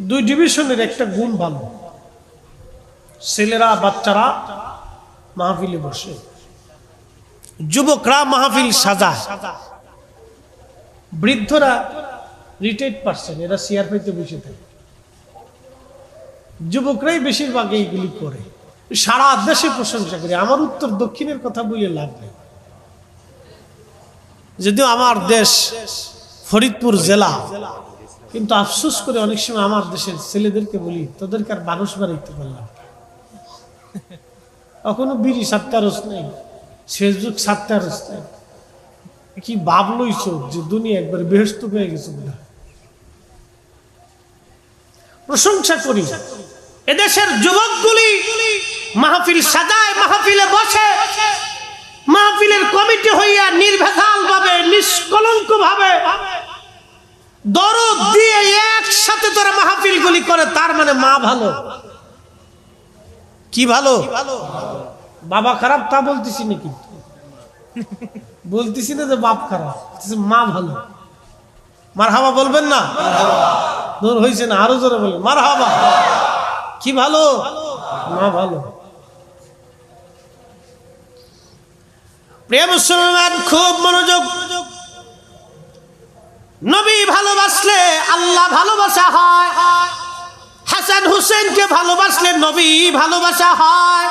দুই ডিভিশনের একটা গুণ ভালো। ছেলেরা, বাচ্চারা মাহফিলে বসে, যুবকরা মাহফিল সাজায়, বৃদ্ধরা, রিটায়ার্ড পারসন, এরা চেয়ার পাইতে বসে থাকে। যুবকরাই বেশিরভাগ এইগুলি করে। সারা দেশে প্রশংসা করি, আমার উত্তর দক্ষিণের কথা বলে লাভ নেই। যদিও আমার দেশ ফরিদপুর জেলা, কিন্তু আফসোস করে অনেক সময় আমার দেশের ছেলেদেরকে বলি, তোদেরকে আর মানুষ বানাইতে পারলাম, এখনো বিড়ি সাতটা রস নেই, ফেসবুক সাতটা রস নেই। কি ভাব লইছ যে দুনিয়া একবার বেহেশত পেয়ে গেছে না? প্রশংসা করি। এদেশের যুবকগুলি মাহফিল সাজায়, মাহফিলে বসে, মাহফিলের কমিটি হইয়া নির্ভেজাল ভাবে, নিষ্কলঙ্ক ভাবে, দরদ দিয়ে একসাথে তারা মাহফিল গুলি করে। তার মানে মা ভালো। কি ভালো? বাবা খারাপ তা বলতেছি না, কিন্তু বলতেছি না যে বাপ খারাপ, মা ভালো। মারহাবা বলবেন না? দূর হয়েছে না, আরো জোরে বলেন মারহাবা। কি ভালো? মা ভালো। প্রিয় মুসলমান, খুব মনোযোগ। নবী ভালোবাসলে আল্লাহ ভালোবাসা হয়, হাসান হুসেনকে ভালোবাসলে নবী ভালোবাসা হয়।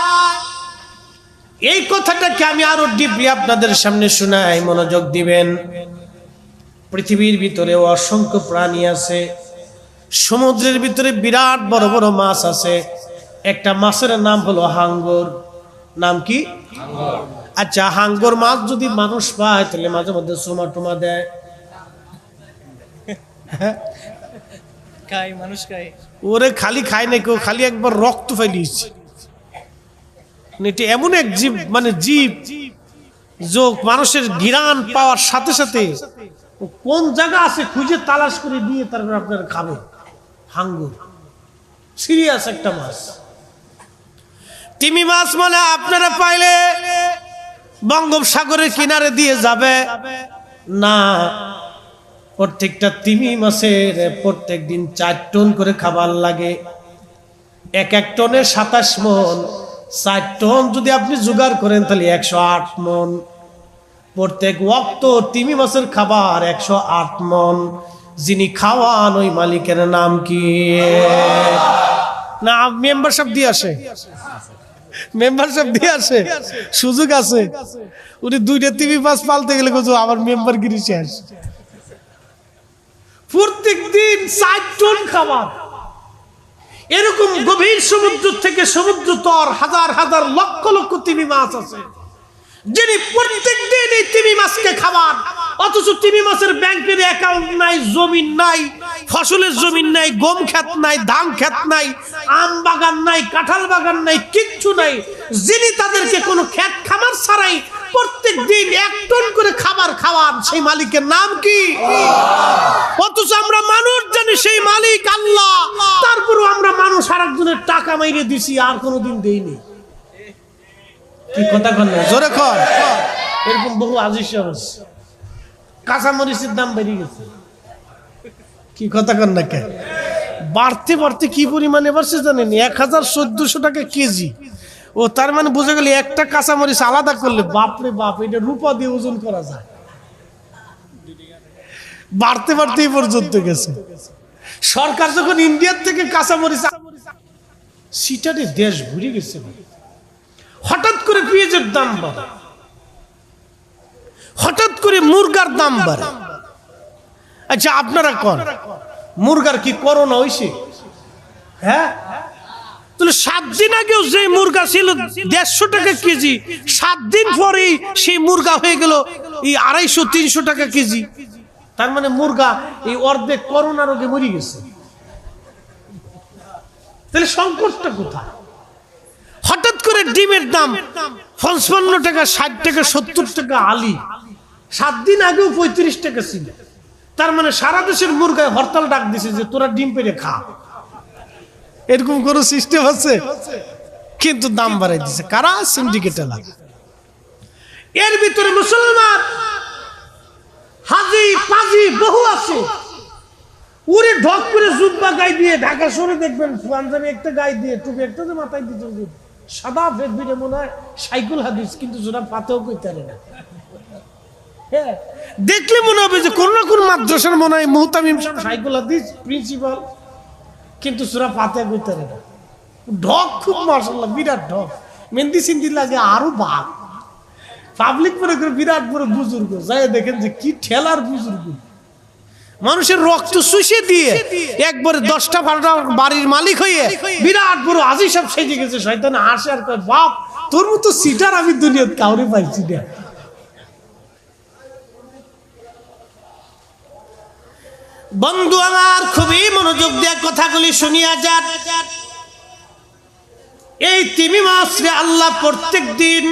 এই কথাটাকে আমি আরো ডিপলি আপনাদের সামনে শোনাই, মনোযোগ দিবেন। পৃথিবীর ভিতরে অসংখ্য প্রাণী আছে, সমুদ্রের ভিতরে বিরাট বড় বড় মাছ আছে। একটা মাছের নাম হলো হাঙ্গর। নাম কি? আচ্ছা, হাঙ্গর মাছ যদি মানুষ পায় তাহলে মাঝে মধ্যে সোমা টোমা দেয়, খায়, মানুষ খায়। ওরে খালি খায় না কেউ, খালি একবার রক্ত ফেলিয়েছে। এটি এমন এক জীব, মানে জীব যে মানুষের ঘিরান পাওয়ার সাথে সাথে কোন জায়গা আছে খুঁজে তালাশ করে দিয়ে তারপর আপনারা খাবে। হাঙ্গর সিরিয়াস একটা মাছ। তিমি মাছ মানে আপনারা পাইলে বঙ্গোপসাগরের কিনারে দিয়ে যাবে না। প্রত্যেকটা তিমি মাছের প্রত্যেক দিন 4 টন করে খাবার লাগে। এক এক টনে 27 মন। 4 টন যদি আপনি জোগাড় করেন তাহলে 108 মন। প্রত্যেক ওয়াক্ত তিমি মাছের খাবার 108 মন। যিনি খাওয়ান ওই মালিকের নাম কি? না মেম্বারশিপ দিয়ে আসে, মেম্বারশিপ দিয়ে আসে, সুযোগ আছে। উনি 2টা তিমি মাছ পালতে গেলে আবার মেম্বারগিরি শেষ। প্রত্যেক দিন 4 টন খাবার। এরকম গভীর সমুদ্র থেকে সমুদ্র তর হাজার হাজার লক্ষ লক্ষ তিমি মাছ আছে, যিনি প্রত্যেক দিন এই তিমি মাছকে খাবার। অথচ তিমি মাছের ব্যাংকের অ্যাকাউন্ট নাই, জমিন নাই, ফসলের জমিন নাই, গম ক্ষেত নাই, ধান ক্ষেত নাই, আম বাগান নাই, কাঁঠাল বাগান নাই, কিচ্ছু নাই, যিনি তাদেরকে কোনো ক্ষেত খামার ছাড়াই প্রত্যেক দিন 1 টন করে খাবার খাওয়ান, সেই মালিকের নাম কি? অথচ আমরা মানুষ জানি সেই মালিক আল্লাহ, তারপরও আমরা মানুষ আরেকজনের টাকা মাইরে দিছি, আর কোনোদিন দেইনি। কি কথা কন না, জোরে কর। এরকম বহু আজিজ আছে। কাঁচামরিচের দাম বেড়ে গেছে, কি কথা কন না, কেন বাড়তে বাড়তে কি পরিমাণে বাড়ছে জানেন? 1014 টাকা কেজি। ও তার মানে বুঝে গেল একটা কাঁচামরিচ আলাদা করলে বাপরে বাপ, এটা রূপা দিয়ে ওজন করা যায়। বাড়তে বাড়তে এই পর্যন্ত গেছে। সরকার যখন ইন্ডিয়ার থেকে কাঁচামরিচ, সিটারে দেশ ঘুরে গেছে। হঠাৎ করে পেঁয়াজের দাম বাড়ে, হঠাৎ করে মুরগার দাম বাড়ে। আচ্ছা আপনারা কোন মুরগার কি করোনা হইছে? হ্যাঁ, তাহলে 7 দিন আগেও যে মুরগা ছিল 150 টাকা কেজি, 7 দিন পরেই সেই মুরগা হয়ে গেল এই 250-300 টাকা কেজি। তার মানে মুরগা এই অর্ধেক করোনা রোগে মরে গেছে। তাহলে সংকটটা কোথায়? হঠাৎ করে ডিমের দাম 55 টাকা, 60 টাকা, 70 টাকা আলি। 7 দিন আগেও 35 টাকা ছিল। তার মানে সারা দেশের মুরগায় হরতাল ডাক দিছে যে তোরা ডিম পেড়ে খা। এরকম কোন সিস্টেম আছে? কিন্তু দাম বাড়াই দিছে কারা? সিন্ডিকেটে লাগে। এর ভিতরে মুসলমান হাজি পাজি বহু আছে, উড়ে ঢক করে জুব্বা গায়ে দিয়ে, ঢাকা শহরে দেখবেন পাঞ্জাবি একটা গায়ে দিয়ে, টুপি একটা যে মাথায় দিতে, সাদা ফেট বিরে মনে হয় সাইকুল হাদিস, কিন্তু জোড়া পাতেও কইতে পারে না। হ্যাঁ, দেখলে মনে হবে যে কোন না কোন মাদ্রাসার মনে হয় মুহতামিম সাহেব সাইকুল হাদিস প্রিন্সিপাল, কিন্তু সুরা পাতে কইতে পারে না। ঢক খুব, মাশাআল্লাহ, বিরাট ঢক, মেহেন্দি সিন্দি লাগে আরো বাঘ। পাবলিক মনে করে বিরাট বড় বুজুর্গ, যাই দেখেন যে কি ঠেলার বুজুর্গ, মানুষের রক্ত শুষে দিয়ে একবারে 10টা 12টা বাড়ির মালিক হয়ে বিরাট বড় আজি সব সেজে গেছে। শয়তান হাসে আর কয়, বাপ তোর মতো সিটার আমি দুনিয়াত কাউরে পাইছি না। বন্ধু আমার, খুবই মনোযোগ দিয়ে কথাগুলি শুনিয়া যান। এই তিমি মাসে আল্লাহ প্রত্যেক দিন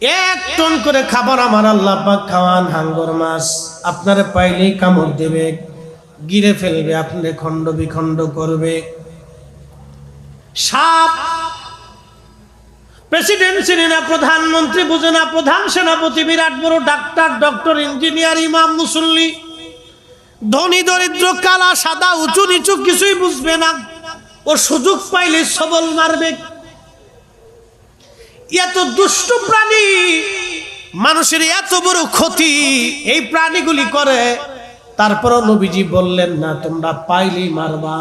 1 টন করে খাবার আমার আল্লাহ পাক খাওয়ান। হাঙ্গর মাছ আপনারে পাইলেই কামড় দেবে, গিরে ফেলবে, আপনি খণ্ড বিখণ্ড করবে। সাপ প্রেসিডেন্ট চিনি না, প্রধানমন্ত্রী বুঝে না, প্রধান সেনাপতি, বিরাট বড় ডাক্তার, ডক্টর, ইঞ্জিনিয়ার, ইমাম, মুসল্লি, ধনী দরিদ্র, কালা সাদা, উঁচু নিচু কিছুই বুঝবে না। ও সুযোগ পাইলে সবল মারবে। এত দুষ্ট প্রাণী, মানুষের এত বড় ক্ষতি এই প্রাণীগুলি করে। তারপরও নবীজি বললেন না তোমরা পাইলেই মারবা,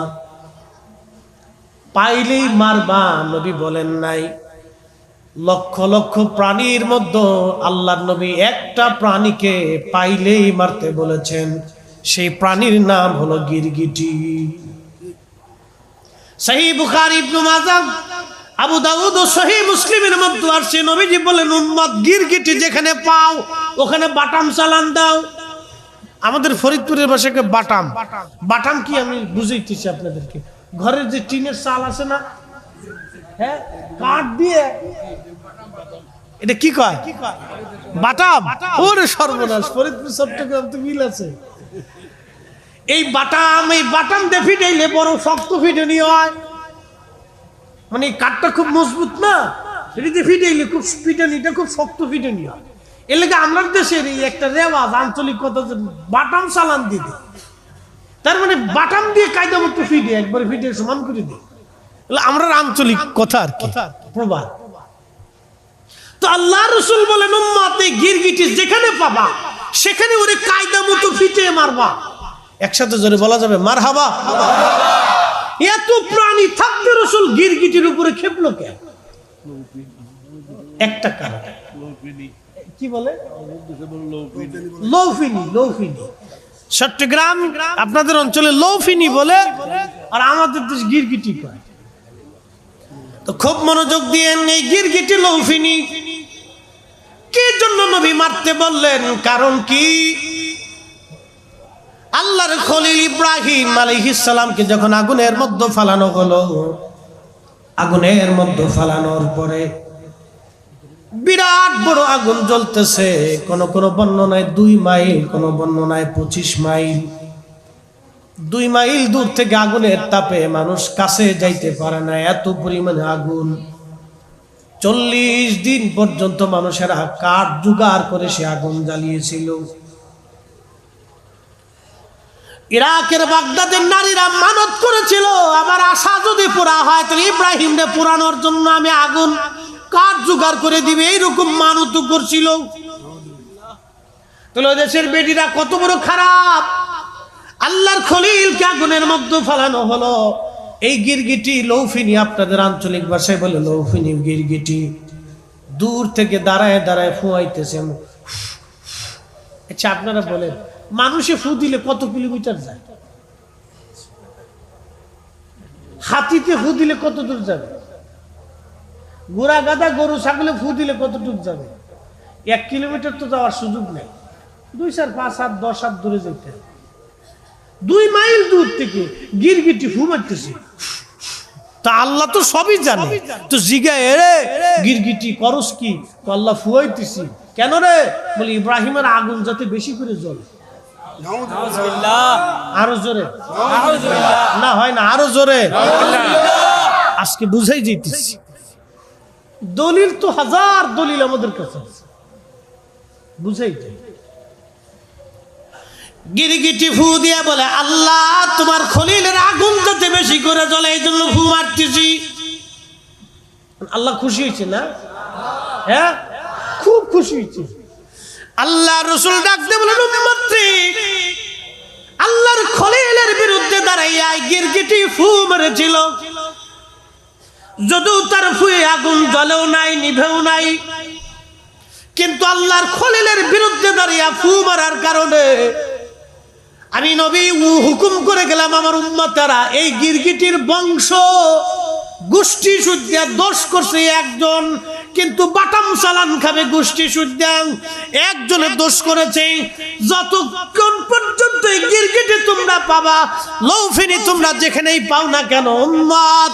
পাইলেই মারবা। নবী বলেন নাই। লক্ষ লক্ষ প্রাণীর মধ্যে আল্লাহর নবী একটা প্রাণীকে পাইলেই মারতে বলেছেন, সেই প্রাণীর নাম হলো গিরগিটি। সহিহ বুখারী, ইবনে মাজাহ, আবু দাউদ ও সহিহ মুসলিমের মধ্যে আসছে, নবীজি বলেন, উম্মত গিরগিটি যেখানে পাও ওখানে বাটাম চালান দাও। আমাদের ফরিদপুরের ভাষাকে বাটাম, বাটাম কি আমি বুঝাইতেছি আপনাদেরকে। ঘরের যে টিনের চাল আছে না, হ্যাঁ, কাঠ দিয়ে, এটা কি কয়? বাটাম। ওরে সর্বনাশ, ফরিদপুর চট্টগ্রাম তো মিল আছে। এই বাটাম, এই বাটাম দিয়ে ফিটাইলে বড় শক্ত ফিটানি হয়, মানে কাঠটা খুব মজবুত না, এটাতে ফিটাইলে খুব ফিটানিটা খুব শক্ত ফিটানি হয়। এর লেগে আমরা দেশের এই একটা রেওয়াজ, আঞ্চলিক কথা, বাটাম চালান দিয়ে দেয়। তার মানে বাটাম দিয়ে কায়দা মতো ফিটে, একবার ফিটে সমান করে দেয়। আমরা আঞ্চলিক কথা আর কি, প্রবাদ। তো আল্লাহ রাসূল বলেন, উম্মত এই গিরগিটি যেখানে পাবা সেখানে ওরে কায়দা মতো ফিটে মারবা। একসাথে জোরে বলা যাবে মারহাবা। এত প্রাণী থাকতে রাসূল গিরগিটির উপরে খেপলো কেন? একটা কারণ, কি বলে? লৌফিনি। লৌফিনি চট্টগ্রাম আপনাদের অঞ্চলে লৌফিনি বলে, আর আমাদের দেশ গিরগিটি কয়। তো খুব মনোযোগ দিয়ে এই গিরগিটি লৌফিনি কে জন্য নবী মারতে বললেন? কারণ কি? আল্লাহর খলিল ইব্রাহিম আলাইহিস সালামকে যখন আগুনের মধ্যে ফালানো হলো, আগুনের মধ্যে ফালানোর পরে বিরাট বড় আগুন জ্বলতেছে। কোন কোন বর্ণনায় 2 মাইল, কোন বর্ণনায় 25 মাইল। 2 মাইল দূর থেকে আগুনের তাপে মানুষ কাছে যাইতে পারে না, এত পরিমাণে আগুন। 40 দিন পর্যন্ত মানুষেরা কাঠ জোগাড় করে সে আগুন জ্বালিয়েছিল। ইরাকের বাগদাদের নারীরা মানত করেছিল, আমার আশা যদি পুরা হয় তাহলে ইব্রাহিমকে পুরানোর জন্য আমি আগুন কাঠ জোগাড় করে দিবে, এইরকম মানত করছিল। তাহলে দেশের বেটিরা কত বড় খারাপ। আল্লাহর খলিলকে আগুনের মধ্যে ফেলানো হলো। এই গিরগিটি লৌফিনী, আপনাদের আঞ্চলিক ভাষায় বলে লৌফিনী গিরগিটি, দূর থেকে দাঁড়ায় দাঁড়ায় ফুয়াইতেছে। আচ্ছা আপনারা বলেন, মানুষে ফু দিলে কত কিলোমিটার যায়? হাতিতে ফু দিলে কত দূর যাবে? গোড়া গাদা গরু ছাগলে ফু দিলে কতটুকু যাবে? 1 কিলোমিটার তো যাওয়ার সুযোগ নেই। 2, 4, 5, 7, 10 হাত দূরে যেতে। 2 মাইল দূর থেকে গিরগিটি ফু মারতেছে। তা আল্লাহ তো সবই জানে, তো জিগায় রে গিরগিটি করস কি? তো আল্লাহ ফুয়াইতেছি কেন রে? বলি ইব্রাহিমের আগুন যাতে বেশি করে জ্বলে। আরো জোরে না, হয় না, আরো জোরে। আজকে বুঝাই যেতেছি, দলিল তো হাজার দলিল আমাদের কাছে আছে, বুঝাই যাই। গিরগিটি ফু দিয়ে বলে আল্লাহ তোমার খলিলের আগুন যাতে বেশি করে জ্বলে এই জন্য ফু মারতেছি। আল্লাহ খুশি হয়েছে না? হ্যাঁ, খুব খুশি হয়েছে। আল্লাহ রসুল ডাকতে বলেন উম্মতটি, আল্লাহর খলিলের বিরুদ্ধে দাঁড়াইয়া গিরগিটি ফু মেরেছিল, যদিও তার ফুয়ে আগুন জ্বলেও নাই, নিভেও নাই, কিন্তু আল্লাহর খলিলের বিরুদ্ধে দাঁড়িয়ে ফু মারার কারণে আমি নবী হুকুম করে গেলাম আমার উম্মতেরা এই গিরগিটির বংশ গোষ্ঠী সুদ্ধা দোষ করছে একজন, কিন্তু বাটাম চালান খাবে গোষ্ঠী সুদ্ধা একজনে দোষ করেছে। যতক্ষণ পর্যন্ত এই গিরগিটি তোমরা পাবা, লৌফিনী তোমরা যেখানেই পাও না কেন, উম্মত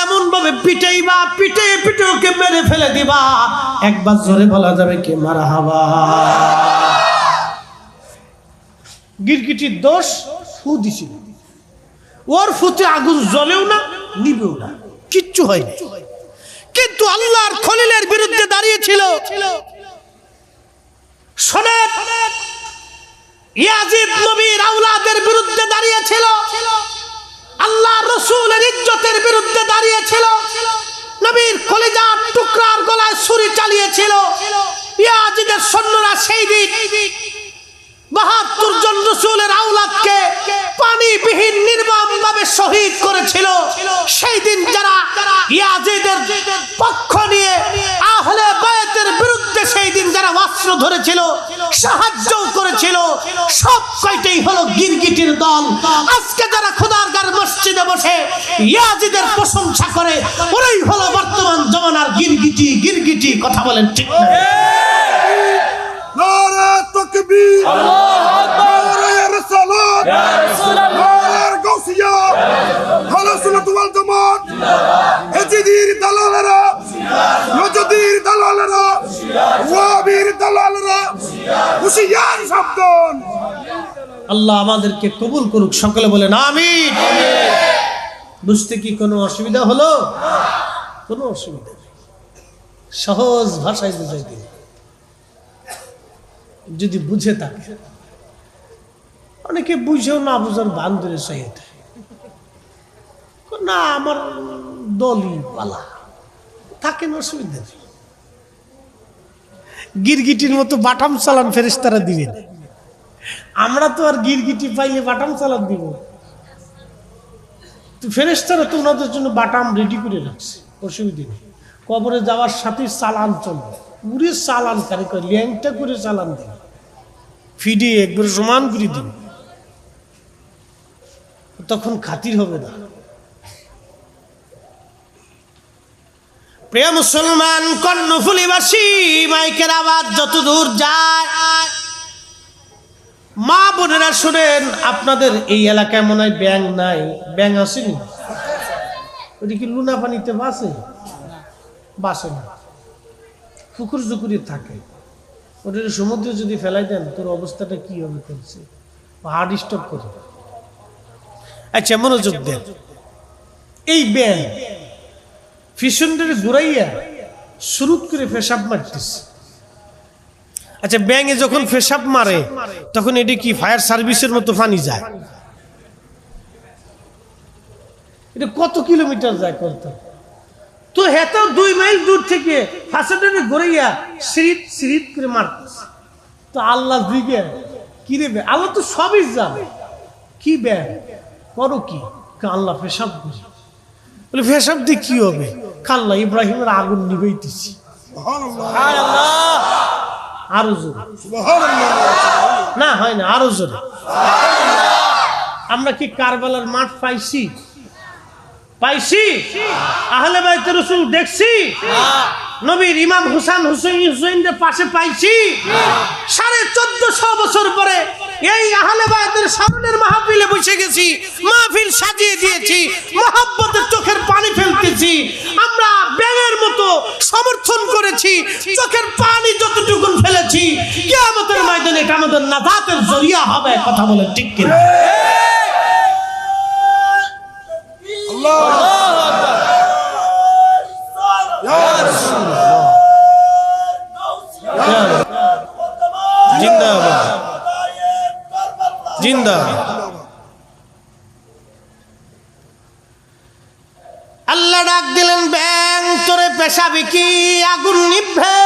এমন ভাবে পিটাইবা, পিটে পিটে ওকে মেরে ফেলে দিবা, একবার জোরে বলা যাবে কি মারহাবা। গিরগিটির দোষ ফু দিছিল, ওর ফুতে আগুন জ্বলেও না, নিবেও না, কিচ্ছু হয়নি, কিন্তু আল্লাহর খলিলের বিরুদ্ধে দাঁড়িয়েছিল। শোনেন, ইয়াজিদ নবীর আওলাদের বিরুদ্ধে দাঁড়িয়েছিল, আল্লাহ রসুলের ইজ্জতের বিরুদ্ধে দাঁড়িয়েছিল, নবীর কলিজার টুকরার গলায় ছুরি চালিয়েছিল। ইয়াজিদের সৈন্যরা সেই দিন 72 জন রসুলের আওলাদকে পানিবিহীন নির্মমভাবে শহীদ করেছিল। সেই দিন যারা ইয়াজিদের পক্ষ নিয়ে আহলে বায়তের বিরুদ্ধে সেই দিন যারা অস্ত্র ধরেছিল, সাহায্য করেছিল, সব কয়টাই হলো গিরগিটির দল। আজকে যারা খোদারগার মসজিদে বসে ইয়াজিদের প্রশংসা করে, ওরাই হলো বর্তমান জমানার গিরগিটি। গিরগিটি কথা বলেন ঠিক না? নারে তাকবীর, আল্লাহু আকবার, নারে রিসালাত, ইয়া রাসূলুল্লাহ, নারে গাউসিয়া, আহলে সুন্নাত ওয়াল জামাত জিন্দাবাদ, এজিদির দালালেরা, নজদির দালালেরা, ওয়াবির দালালেরা, হুশিয়ার সাবধান। আল্লাহ আমাদেরকে কবুল করুক, সকলে বলেন আমিন। বুঝতে কি কোনো অসুবিধা হলো? কোনো অসুবিধা নেই, সহজ ভাষায় বুঝাই দিন যদি বুঝে থাকে। অনেকে বুঝেও না বুঝার ভান ধরে চাইতে না, আমার দলই পালা থাকে না, অসুবিধা নেই। গিরগিটির মতো বাটাম চালান ফেরেশতারা দিবে না, আমরা তো আর গিরগিটি পাইয়ে বাটাম চালান দিব? তো ফেরেশতারা তো ওনাদের জন্য বাটাম রেডি করে রাখছে, অসুবিধা নেই। কবরে যাওয়ার সাথে চালান চলবে, পুরে চালান কারে করে ল্যাংটা করে চালান দিবে, ফিডে একবার সমান করে দিবে, তখন খাতির হবে না। প্রিয় মুসলমান, কর্ণফুলীবাসী, মাইকের আওয়াজ যত দূর যায় মা বোনেরা শুনেন, আপনাদের এই এলাকায় মনে হয় ব্যাঙ নাই, ব্যাঙ আসেনি? ওটা কি লুনা পানিতে বাসে? বাসে না, পুকুর জুকুরি থাকে। ওটা সমুদ্রে যদি ফেলাই দেন তোর অবস্থাটা কি হবে? করছে হার্ট স্টপ করে। আচ্ছা মনোযোগ দেন, এই ব্যাঙ ফিশনটারে ঘুরাইয়া শুরু করে পেশাব মারতেছে। আচ্ছা ব্যাঙে যখন পেশাব মারে তখন এটি কি ফায়ার সার্ভিসের মতো পানি যায়? এটা কত কিলোমিটার যায় কত? তো হেতাও 2 মাইল দূর থেকে ফাঁসাটারে ঘুরাইয়া সিরিত সিরিত করে মারতেছে। তো আল্লাহ দিকে কি রে, আল্লাহ তো সবই জানে। কি ব্যাঙ করো কি? আল্লাহ পেশাব করে। বলে পেশাব দিয়ে কি হবে? আল্লাহ ইব্রাহিমের আগুন নিবাইতেছি। আরো জোরে না, হয় না, আরো জোরে। আমরা কি কারবালার মাঠ পাইছি? পাইছি? আহলে বাইত রাসূল দেখছি? নবীর ইমাম হুসাইন হুসাইনের পাশে পাইছি? 1450 বছর পরে এই আহলে বাইতের সামনের মাহফিলে বসে গেছি, মাহফিল সাজিয়ে দিয়েছি, মহব্বতের চোখের পানি ফেলতেছি। আমরা ব্যাঙের মতো সমর্থন করেছি, চোখের পানি যতটুকু ফেলেছি, কিয়ামতের ময়দানে এটা আমাদের নাজাতের জরিয়া হবে। কথা বলে ঠিক কিনা? জিন্দাবাদ জিন্দাবাদ। আল্লাহ ডাক দিলেন, ব্যাং তোরে পেশাবি কি আগুন নিভবে?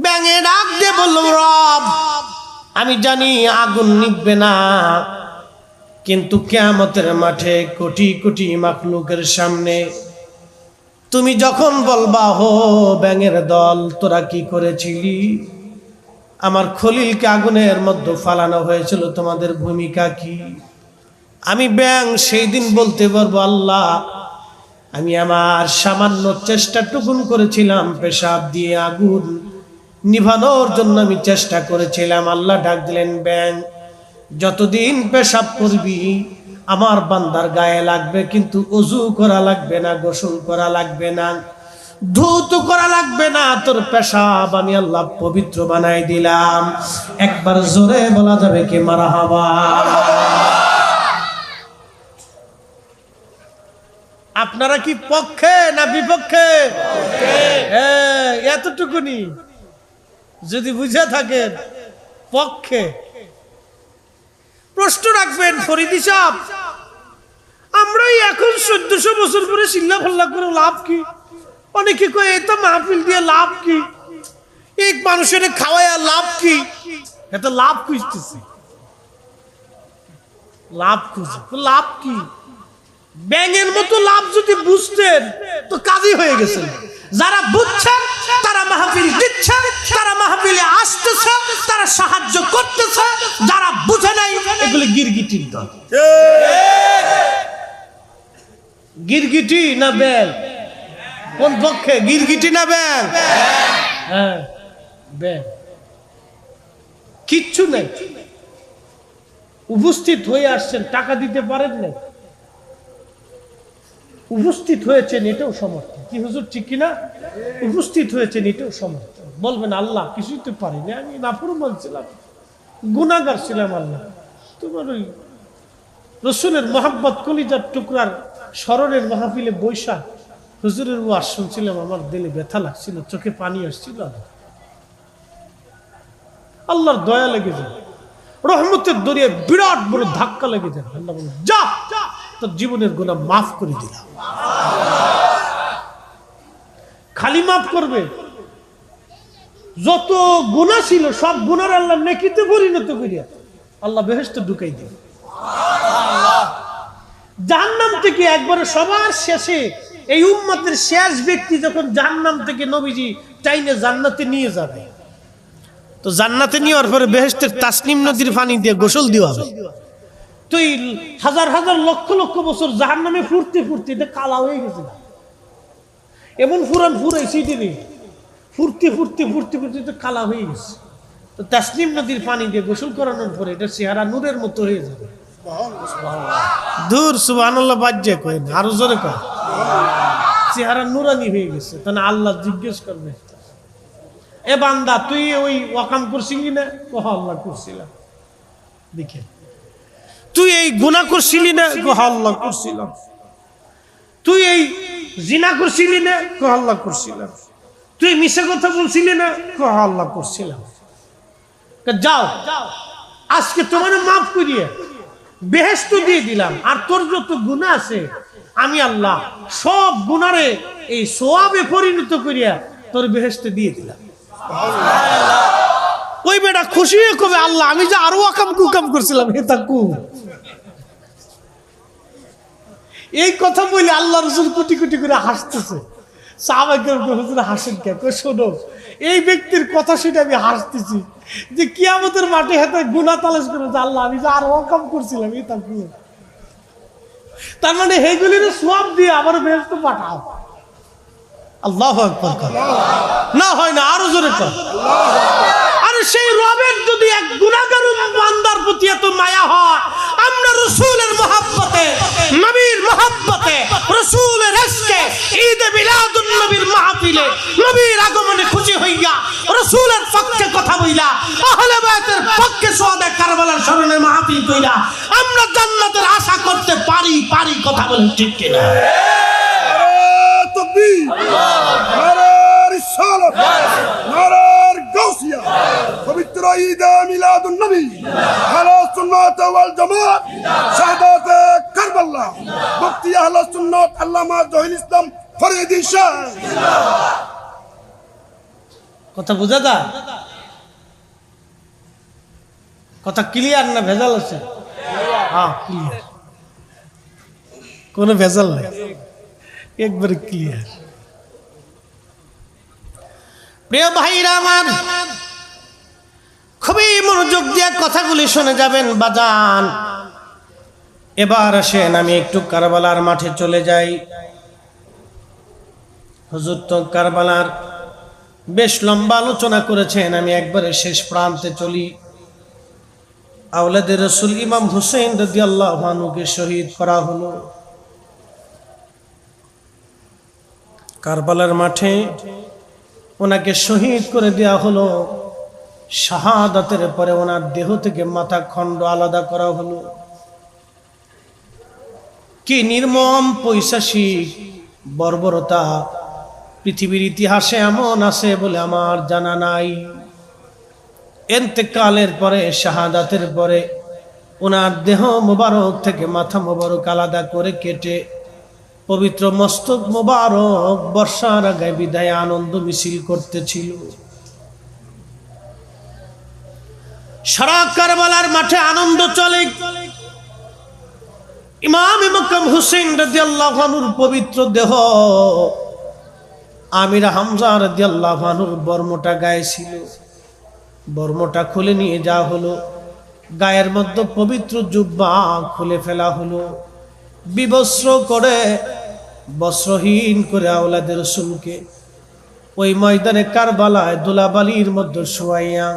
ব্যাঙে ডাক দিয়ে বলল, রব আমি জানি আগুন নিভবে না, কিন্তু কিয়ামতের মাঠে কোটি কোটি মাখলুকের সামনে তুমি যখন বলবা, হো ব্যাঙের দল তোরা কি করেছিলি? আমার খলিলকে আগুনের মধ্যে ফালানো হয়েছিল, তোমাদের ভূমিকা কি? আমি ব্যাঙ সেই দিন বলতে পারবো, আল্লাহ আমি আমার সামান্য চেষ্টাটুকুন করেছিলাম, পেশাব দিয়ে আগুন নিভানোর জন্য আমি চেষ্টা করেছিলাম। আল্লাহ ডাক দিলেন, ব্যাঙ যতদিন পেশাব করবি আমার বান্দার গায়ে লাগবে, কিন্তু ওযু করা লাগবে না, গোসল করা লাগবে না, ধৌত করা লাগবে না, তোর পেশাব আমি আল্লাহ পবিত্র বানাই দিলাম। একবার জোরে বলা যাবে কি মারহাবা? আপনারা কি পক্ষে না বিপক্ষে? এতটুকুনি যদি বুঝে থাকেন পক্ষে। প্রশ্ন রাখবেন, ফরিদি সাহেব আমরাই এখন 1400 বছর পরে চিল্লা ফাল্লা করে লাভ কি? অনেকে কয় এটা মাহফিল দিয়ে লাভ কি, এক মানুষের খাওয়ায় লাভ কি? এটা লাভ খুঁজতেছি, লাভ খুঁজে। লাভ কি? ব্যাঙের মতো লাভ যদি বুঝতেন তো কাজই হয়ে গেছে। যারা বুঝছেন তারা মাহফিল দিচ্ছে, তারা মাহফিলে আসতেছে, তারা সাহায্য করতেছে। যারা বুঝে নাই এগুলো গিরগিটির দল। গিরগিটি না ব্যাঙ? কোন পক্ষে, গিরগিটি না ব্যাঙ? হ্যাঁ ব্যাঙ। কিচ্ছু নেই, উপস্থিত হয়ে আসছেন, টাকা দিতে পারেন না, উপস্থিত হয়েছেন এটাও সমর্থন। কি হুজুর ঠিক কিনা? উপস্থিত হয়েছেন এটাও সমর্থন। বলবেন আল্লাহ কিছুই তো পারিনি, আমি নাফরমান ছিলাম, গুনাহগার ছিলাম, আল্লাহ তোমার ওই রসুলের মোহাব্বত কলিজার টুকরার স্মরণের মাহফিলে বৈশা হুজুরের ওয়াজ শুনছিলাম, আমার দিলে ব্যথা লাগছিল, চোখে পানি আসছিল। আল্লাহর দয়া লেগে যায়, রহমতের দরিয়ায় বিরাট বড় ধাক্কা লেগে যায়। আল্লাহ বলেন, যা তোর জীবনের গুনাহ মাফ করে দিলাম। খালি মাফ করবে, যত গুনাহ ছিল সব গুনার আল্লাহ নেকিতে পরিণত করিয়া আল্লাহ বেহেশতে ঢুকাই দিবে। জাহান্নাম থেকে একবারে সবার শেষে এই উম্মতের শেষ ব্যক্তি যখন জাহান্নাম থেকে নবীজি টাইনে জান্নাতে নিয়ে যাবে, তো জান্নাতে নেওয়ার পরে বেহেশতের তাসনিম নদীর পানি দিয়ে গোসল দেওয়া হবে। তো এই হাজার হাজার লক্ষ লক্ষ বছর জাহান্নামে ফুরতে ফুরতে এটা কালা হয়ে গেছে, এমন ফুরান ফুরাইছে, ফুরতে ফুরতে ফুরতে ফুরতে কালা হয়ে গেছে। তো তাসনিম নদীর পানি দিয়ে গোসল করানোর পরে এটা চেহারা নূরের মতো হয়ে যাবে। দূর সুবহানাল্লাহ বাজ্যে কই না, আরো জোরে কয় চেহারা নুরানি হয়ে গেছে। তাহলে আল্লাহ জিজ্ঞেস করবে, এ বান্দা তুই ওই ওয়াকাম করছিলি না? কহ আল্লাহ করছিলাম। দেখে তুই এই গুনাহ করছিলি না? কহ আল্লাহ করছিলাম। তুই এই জিনা করছিলি না? কহ আল্লাহ করছিলাম। তুই মিশা কথা বলছিলি না? কহ আল্লাহ করছিলাম। যাও আজকে তোমার মাফ করিয়ে বেহেশত দিয়ে দিলাম, আর তোর যত গুনাহ আছে আমি আল্লাহ সব গুনারে এই সওয়াবে পরিণত করিয়া তোর বেহেশতে দিয়ে দিলাম। ওই বেটা খুশি হয়ে কবে, আল্লাহ আমি যে আরো আকাম কুকাম করছিলাম এটা কু। এই কথা বলে আল্লাহ রাসূল কোটি কোটি করে হাসতেছে। সাহাবায়ে কেরাম হুজুর হাসেন কে? কই শোনো, এই ব্যক্তির কথা শুনে আমি হাসতেছি যে কিয়ামতের মাঠে হাতে গুনাহ তালাশ করে আল্লাহ আমি যে আরো আকাম করছিলাম এটা কু। তার মানে হেগুলির সওয়াব দিয়ে আবার বেহেশতে পাঠাও। আল্লাহু আকবার। না হয় না, আরো জোরে কর। আর সেই রবের যদি এক গুনাহগার বান্দার প্রতি এত মায়া হয়, আমরা রাসূলের মহব্বতে, নবীর মহব্বতে, রাসূলের ইশকে ঈদে মিলাদুন নবীর মাহফিলে নবীর আগমনে খুশি হইয়া রাসূলের পক্ষে কথা বইলা, আহলে বাইতের পক্ষে সুহাদায়ে কারবালার স্মরণে মাহফিল কইরা আমরা জান্নাতের আশা করতে পারি কথা বলেন ঠিক কিনা? তাকবীর, নারে রিসালাত, নারে গাউসিয়া। পবিত্র ঈদে মিলাদুন নবী, আহলে সুন্নাত ওয়াল জামাত, শাহাদাতে কারবালা, মুফতি আহলে সুন্নাত আল্লামা জহির ইসলাম ফরিদি শাহ। কথা বোঝা যায়? কথা ক্লিয়ার না ভেজাল আছে? হ্যাঁ ক্লিয়ার, কোনো ভেজাল নাই, একবারে ক্লিয়ার। প্রিয় ভাইরা আমার, খুবই মনোযোগ দিয়ে কথাগুলি শুনে যাবেন বাজান। এবার আসেন আমি একটু কারবালার মাঠে চলে যাই। হুজুর তো কারবালার বেশ লম্বা আলোচনা করেছেন, আমি একবারে শেষ প্রান্তে চলি। আওলাদে রাসূল ইমাম হুসাইন রাদিয়াল্লাহু আনহুকে শহীদ করা হলো কারবালার মাঠে। ওনাকে শহীদ করে দেওয়া হলো। শাহাদাতের পরে ওনার দেহ থেকে মাথা খণ্ড আলাদা করা হলো। কি নির্মম পৈশাচিক বর্বরতা পৃথিবীর ইতিহাসে এমন আছে বলে আমার জানা নাই। ইন্তেকালের পরে, শাহাদাতের পরে ওনার দেহ মোবারক থেকে মাথা মোবারক আলাদা করে কেটে পবিত্র মস্তক মোবারক বর্ষার আগে বিদায় আনন্দ মিছিল করতেছিল। সারা কারবালার মাঠে আনন্দ চলে। ইমাম মুকাম হুসাইন রাদিয়াল্লাহু আনহুর পবিত্র দেহ আমির হামজা রাদিয়াল্লাহু আনহুর বর্মটা গায়ে ছিল। বর্মটা খুলে নিয়ে যাওয়া হলো। গায়ের মধ্যে পবিত্র জুব্বা খুলে ফেলা হলো। বিবস্ত্র করে, বস্ত্রহীন করে আওলাদে রাসূলকে ওই ময়দানে কারবালায় ধুলাবালির মধ্যে শোয়াইয়া,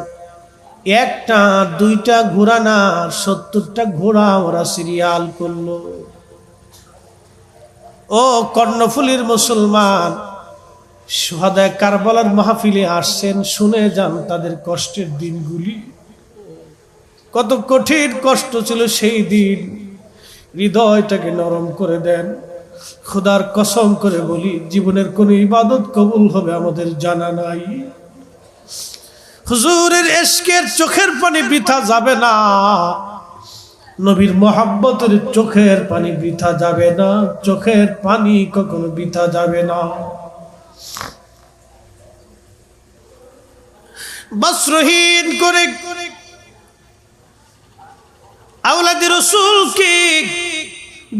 একটা দুইটা ঘোড়া না 70টা ঘোড়া ওরা সিরিয়াল করলো। ও কর্ণফুলীর মুসলমান, শুহাদায়ে কারবালার মাহফিলে আসছেন, শুনে যান তাদের কষ্টের দিনগুলি। কত কঠিন কষ্ট ছিল সেই দিন। হৃদয়টাকে নরম করে দেন। খোদার কসম করে বলি, জীবনের কোন ইবাদত কবুল হবে আমাদের জানা নাই। হুজুরের ইশকের চোখের পানি বৃথা যাবে না। নবীর মহব্বতের চোখের পানি বৃথা যাবে না। চোখের পানি কখনো বৃথা যাবে না। বস্ত্রহীন করে আওলাদে রাসূলকে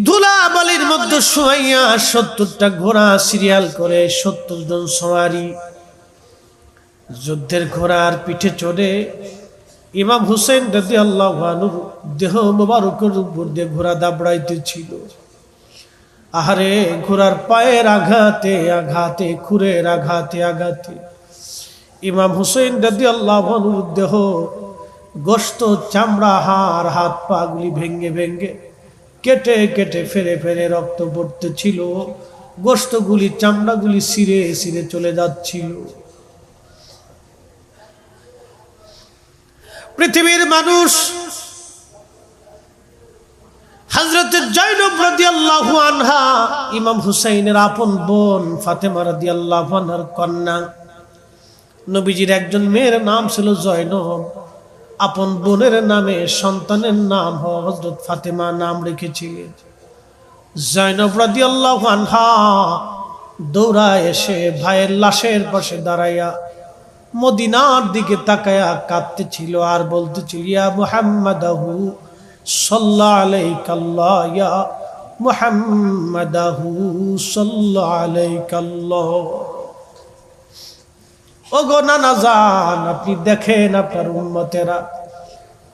ধুলাবালির মধ্যে শোয়াইয়া 70টা ঘোড়া সিরিয়াল করে 70 জন সওয়ারি যুদ্ধের ঘোড়ার পিঠে চড়ে ইমাম হুসাইন রাদিয়াল্লাহু আনহুর দেহ মোবারকের উপর দিয়ে ঘোড়া দাবড়াইতেছিল। আহারে, ঘোড়ার পায়ের আঘাতে আঘাতে, খুরের আঘাতে আঘাতে ইমাম হুসাইন রাদিয়াল্লাহু আনহুর দেহ গোশত চামড়া হাড় হাত পা গুলি ভেঙ্গে ভেঙ্গে কেটে কেটে ফেরে ফেরে রক্ত পড়তেছিল, গোশতগুলি চামড়াগুলি ছিঁড়ে ছিঁড়ে চলে যাচ্ছিল। পৃথিবীর মানুষ হযরত জয়নব রাদিয়াল্লাহু আনহা ইমাম হুসাইনের আপন বোন ফাতেমা রাদিয়াল্লাহু আনহার কন্যা। নবীজির একজন মেয়ের নাম ছিল জয়নব, আপন বোনের নামে সন্তানের নাম হযরত ফাতেমা নাম রেখেছিলেন। জয়নব রাদিয়াল্লাহু আনহা দৌড়ায় এসে ভাইয়ের লাশের পাশে দাঁড়াইয়া মদিনার দিকে তাকায়া কাঁদতেছিল আর বলতেছিল, ইয়া মুহাম্মাদাহু সাল্লাল্লাহু আলাইকাল্লাহ, ইয়া মুহাম্মাদাহু সাল্লাল্লাহু আলাইকাল্লাহ। ওগো নানা জান, আপনি দেখেন আপনার উম্মতেরা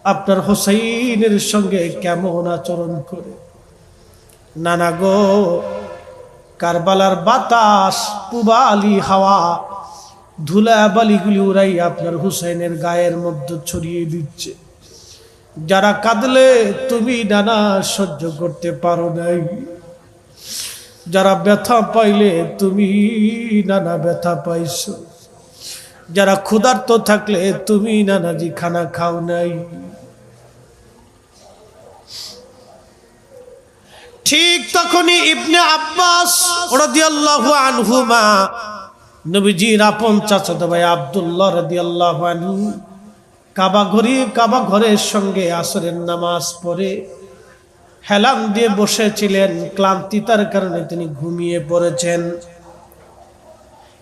আপনার হুসাইনের সঙ্গে কেমন আচরণ করে। নানা গো, কারবালার বাতাস পুবালি হাওয়া ধুলা বালিগুলি উড়াই আপনার হুসাইনের গায়ের মধ্যে ছড়িয়ে দিচ্ছে। যারা কাঁদলে তুমি নানা সহ্য করতে পারো নাই, যারা ব্যথা পাইলে তুমি নানা ব্যথা পাইছো, যারা ক্ষুধার্ত থাকলে তুমি নানাজি খানা খাও নাই। ঠিক তখনই ইবনে আব্বাস রাদিয়াল্লাহু আনহুমা নবীজির আপন চাচাতো ভাই আব্দুল্লাহ রাদিয়াল্লাহু আনহু কাবা ঘরের সঙ্গে আসরের নামাজ পড়ে হেলান দিয়ে বসেছিলেন। ক্লান্তিতার কারণে তিনি ঘুমিয়ে পড়েছেন।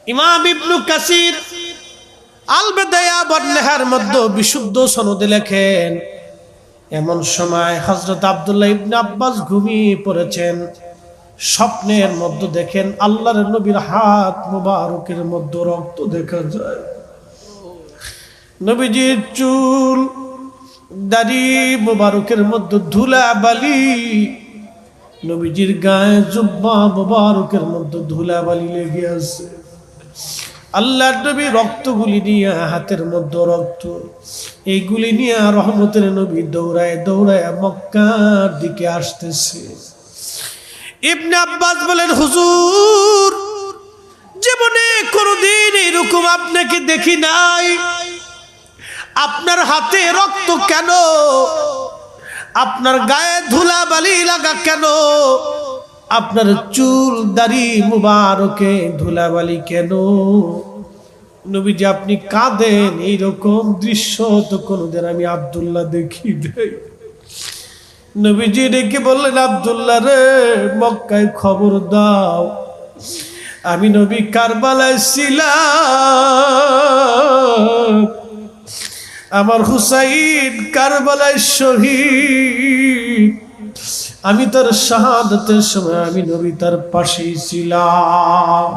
ইমাম ইবনে কাসির আল বিদায়া ওয়ান নিহার মধ্যে বিশুদ্ধ সনদে লেখেন, এমন সময় হযরত আব্দুল্লাহ ইবনে আব্বাস ঘুমিয়ে পড়েছেন। স্বপ্নের মধ্যে দেখেন আল্লাহর নবীর হাত মুবারকের মধ্যে রক্ত দেখা যায়। নবীজির চুল দাড়ি মুবারকের মধ্যে ধুলা বালি, নবীজির গায়ে জুব্বা মুবারকের মধ্যে ধুলা বালি লেগে আছে। আল্লাহর নবী রক্তগুলি নিয়ে, হাতের মধ্যে রক্ত, এইগুলি নিয়ে রহমতের নবী দৌড়ায় দৌড়ায় মক্কার দিকে আসতেছে। ইবনে আব্বাস বলেন, হুজুর জীবনে কোনোদিন এরকম আপনাকে দেখি নাই, আপনার হাতে রক্ত কেন? আপনার গায়ে ধুলা বালি লাগা কেন? আপনার চুল দাড়ি মুবারকে ধুলাবালি কেন? নবীজি আপনি কাঁদেন, এইরকম দৃশ্য তো কোনোদিন আমি আব্দুল্লাহ দেখি নাই। নবীজি ডেকে বললেন, আব্দুল্লাহ রে, মক্কায় খবর দাও, আমি নবী কারবালায় ছিলাম, আমার হুসাইন কারবালায় শহীদ, আমি তার শাহাদাতের সময় আমি নবী তার পাশেই ছিলাম।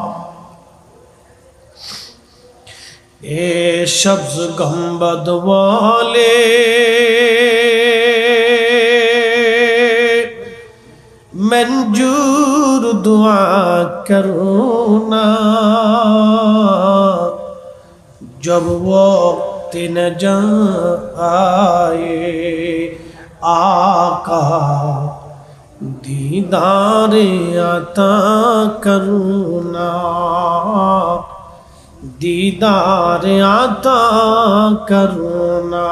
এ সবজ গম্বদ ওয়ালে मंजूर दुआ करो ना, जब वक्त न जाए आका दीदार आता करुणा, दीदार आता करुणा।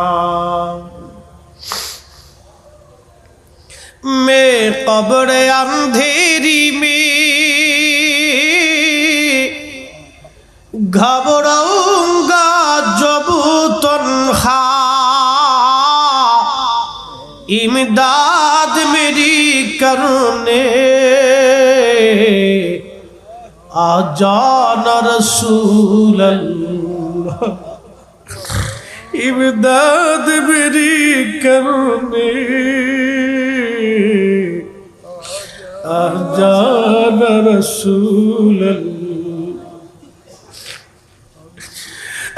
मैं कब्र अंधेरी में घबराऊंगा जब तन्हा, इमदाद मेरी करने आ जाना रसूल अल्लाह, इमदाद मेरी करने आ जाना रसूल अल्लाह।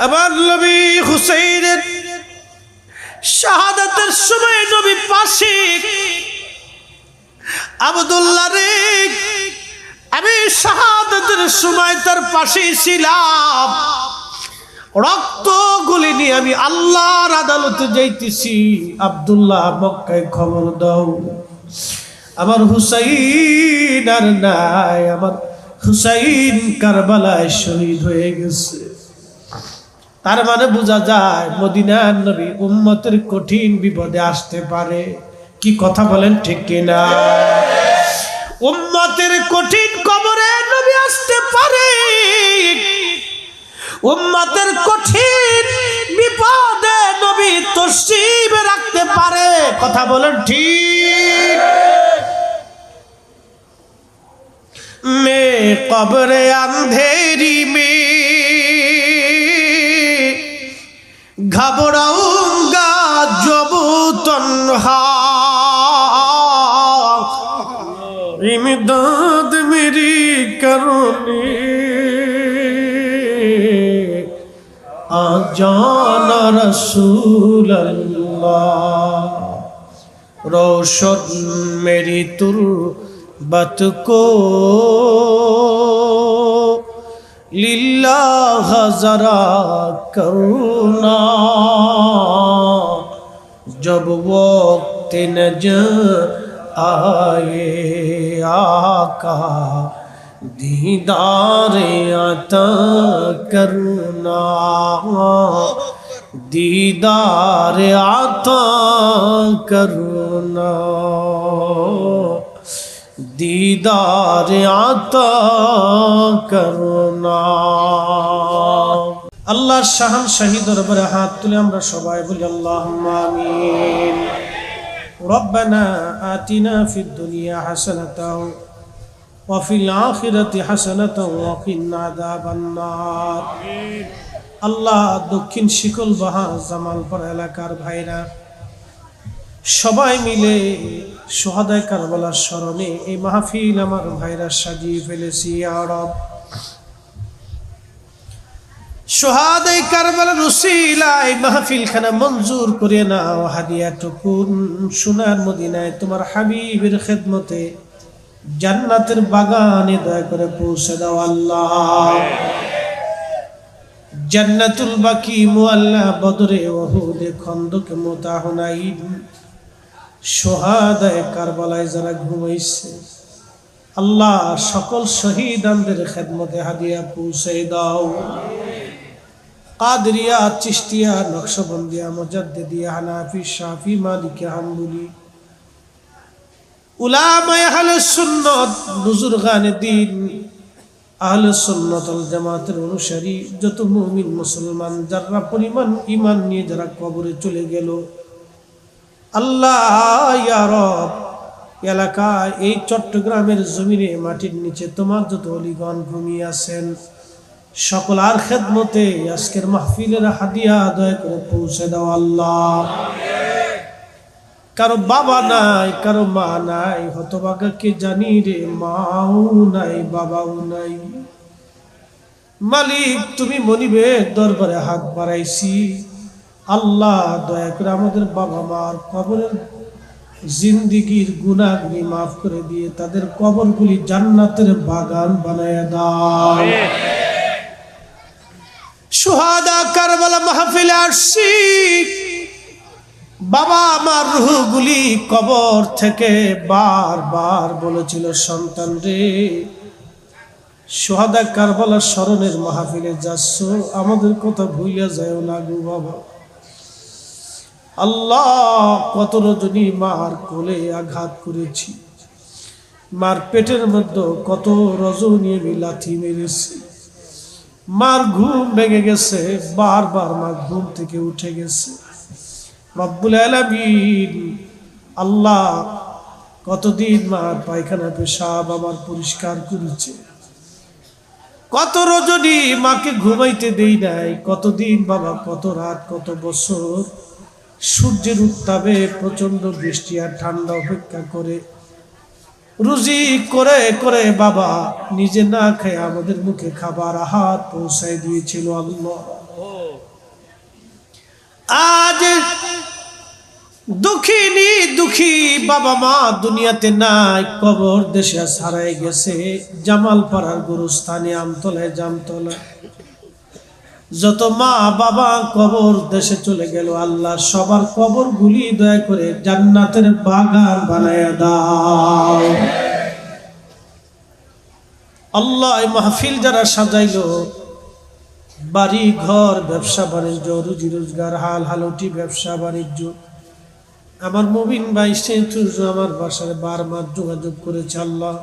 আমার নবী হুসাইনের শাহাদাতের সময় নবী পাশে, আব্দুল্লাহ রে আমি শাহাদাতের সময় তার পাশে ছিলাম, রক্ত গুলি নিয়ে আমি আল্লাহর আদালতে যাইতেছি। আব্দুল্লাহ মক্কায় খবর দাও, আমার হুসাইন আর নাই, আমার হুসাইন কারবালায় শহীদ হয়ে গেছে। তার মানে বোঝা যায় মদিনার নবী উম্মতের কঠিন বিপদে আসতে পারে। কি কথা বলেন ঠিক কিনা? উম্মতের কঠিন কবরে নবী আসতে পারে, উম্মতের কঠিন বিপদে নবী তসরিফ রাখতে পারে। কথা বলেন ঠিক? মে কবরে আন্ধেরি মে घबराऊंगा जब तन्हा, इमदाद मेरी करनी आ जाना रसूल अल्लाह। रोशन मेरी तुर्बत को लिल्लाह जरा करुणा, जब वक्त नज आए आका दीदार आता करुणा, दीदार आता करुणा, दीदार आता करुणा। আল্লাহর শাহান শাহী দরবারে হাত তুলে আমরা সবাই বলি আল্লাহুম্মা আমিন। রব্বানা আতিনা ফিদ দুনিয়া হাসানাতাও ওয়া ফিল আখিরাতি হাসানাতাও ওয়া কিনা আযাবান নার। আল্লাহ দক্ষিণ শিকল বাহা জামালপুর এলাকার ভাইরা সবাই মিলে শুহাদায়ে কারবালার স্মরণে এই মাহফিল আমার ভাইরা সাজিয়ে ফেলেছি। ইয়া রব, শুহাদায়ে কারবালার উসিলায় মাহফিল খানা মঞ্জুর করে নাও। হাদিয়াটুকুন সোনার মদিনায় তোমার হাবিবের খেদমতে জান্নাতের বাগানে দয়া করে পৌঁছে দাও আল্লাহ। জান্নাতুল বাকি, মুআল্লা, বদরে, উহুদে, খন্দকে, মুতা, হুনাইন, শুহাদায়ে কারবালায় যারা ঘুমাইছে আল্লাহ সকল শহীদানদের খেদমতে হাদিয়া পৌঁছে দাও। কাদরিয়া, চিশতিয়া, নকশবন্দিয়া, মুজাদ্দিদিয়া, হানাফি, শাফি, মালিকি, হাম্বলি, উলামায়ে আহলে সুন্নাত, বুজুর্গানে দ্বীন, আহলে সুন্নাত ওয়াল জামাতের অনুসারী যত মুমিন মুসলমান যারা পরিমাণ ঈমান নিয়ে যারা কবরে চলে গেল আল্লাহ ইয়া রব, এলাকায় এই চট্টগ্রামের জমিনে মাটির নিচে তোমার যত ওলিগণ ঘুমিয়ে আছেন সকলার খেদমতে আজকের মাহফিলের হাদিয়া দয়া করে পৌঁছে দাও আল্লাহ। কারো বাবা নাই, কারো মা নাই, হতভাগাকে জানি রে, মাও নাই, বাবাও নাই। মালিক তুমি মনিবের দরবারে হাত বাড়াইছি আল্লাহ, দয়া করে আমাদের বাবা মার কবরের জিন্দিগির গুনাহগুলি মাফ করে দিয়ে তাদের কবরগুলি জান্নাতের বাগান বানায়া দাও। শুহাদা কারবালা মাহফিলে আসছি, বাবা আমার রূহগুলি কবর থেকে বারবার বলেছিল সন্তান রে শুহাদা কারবালার স্মরণের মাহফিলে যাচ্ছ, আমাদের কথা ভুলিয়া যায় না গো বাবা। আল্লাহ কত রজনী মার কোলে আঘাত করেছি, মার পেটের মধ্যে কত রজনী আমি লাথি মেরেছি, মার ঘুম ভেঙে গেছে, বারবার মা ঘুম থেকে উঠে গেছে। রব্বুল আলামিন আল্লাহ কতদিন মার পায়খানা পেশাব আমার পরিষ্কার করেছে, কত রজনী মাকে ঘুমাইতে দেই নাই, কতদিন বাবা, কত রাত, কত বছর সূর্যের উত্তাপে প্রচন্ড বৃষ্টি আর ঠান্ডা অপেক্ষা করে রুজি করে করে বাবা নিজে না খেয়ে আমাদের মুখে খাবার আহার পৌঁছায় দিয়েছিল আল্লাহ। আজ দুঃখিনী দুঃখী বাবা মা দুনিয়াতে নাই, কবর দেশে হারাই গেছে। জামালপাড়ার গুরুস্থানে আমতলায়, জামতলা যত মা বাবা কবর দেশে চলে গেল, আল্লাহ সবার কবর গুলি দয়া করে জান্নাতের বাগান বানায়া দাও। আল্লাহ এই মাহফিল যারা সাজাইলো, বাড়ি ঘর, ব্যবসা বাণিজ্য, রুজি রোজগার, হাল হালুটি, ব্যবসা বাণিজ্য, আমার মুবিন ভাই আমার বাসায় বারবার যোগাযোগ করেছে। আল্লাহ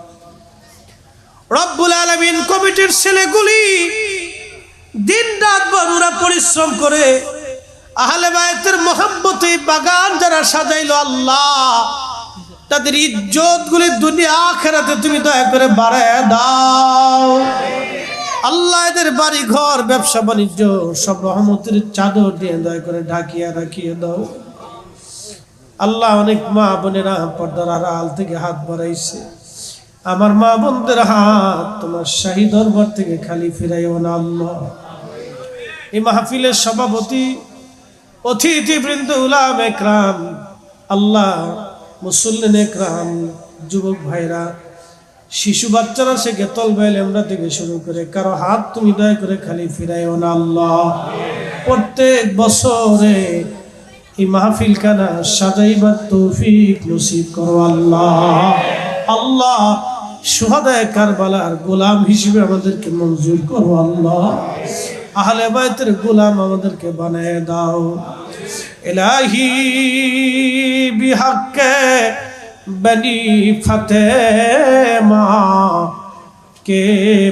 রব্বুল আলামিন কমিটির ছেলেগুলি দিন রাত বড়রা পরিশ্রম করে আহলে বায়তের মহব্বতে বাগান যারা সাজাইলো, আল্লাহ তাদের ইজ্জত গুলি দুনিয়া আখিরাতে তুমি দয়া করে বাড়ায় দাও। আল্লাহ এদের বাড়ি ঘর, ব্যবসা বাণিজ্য সব রহমতের চাদর দিয়ে দয়া করে ঢাকিয়া রাখিয়ে দাও। আল্লাহ অনেক মা বোনেরা পর্দার আড়াল থেকে হাত বাড়াইছে, আমার মা বোনদের হাত তোমার শাহী দরবার থেকে খালি ফিরাইও না আল্লাহ। এই মাহফিলের সভাপতি, অতিথিবৃন্দ, উলামা একরাম, আল্লাহ মুসল্লিন একরাম, যুবক ভাইরা, শিশু বাচ্চারা থেকে তলবে আমরা থেকে শুরু করে কারো হাত তুমি দয়া করে খালি ফিরাইও না আল্লাহ। প্রত্যেক বছরে এই মাহফিল খানা সাজাইবার তৌফিক নসিব করো আল্লাহ। আল্লাহ শুহাদায়ে কারবালার গোলাম হিসেবে আমাদেরকে মঞ্জুর করো আল্লাহ। আহলে বায়তের গোলাম আমাদেরকে বানায় দাও। ইলাহি বিহাক্কে বনি ফাতেমা কে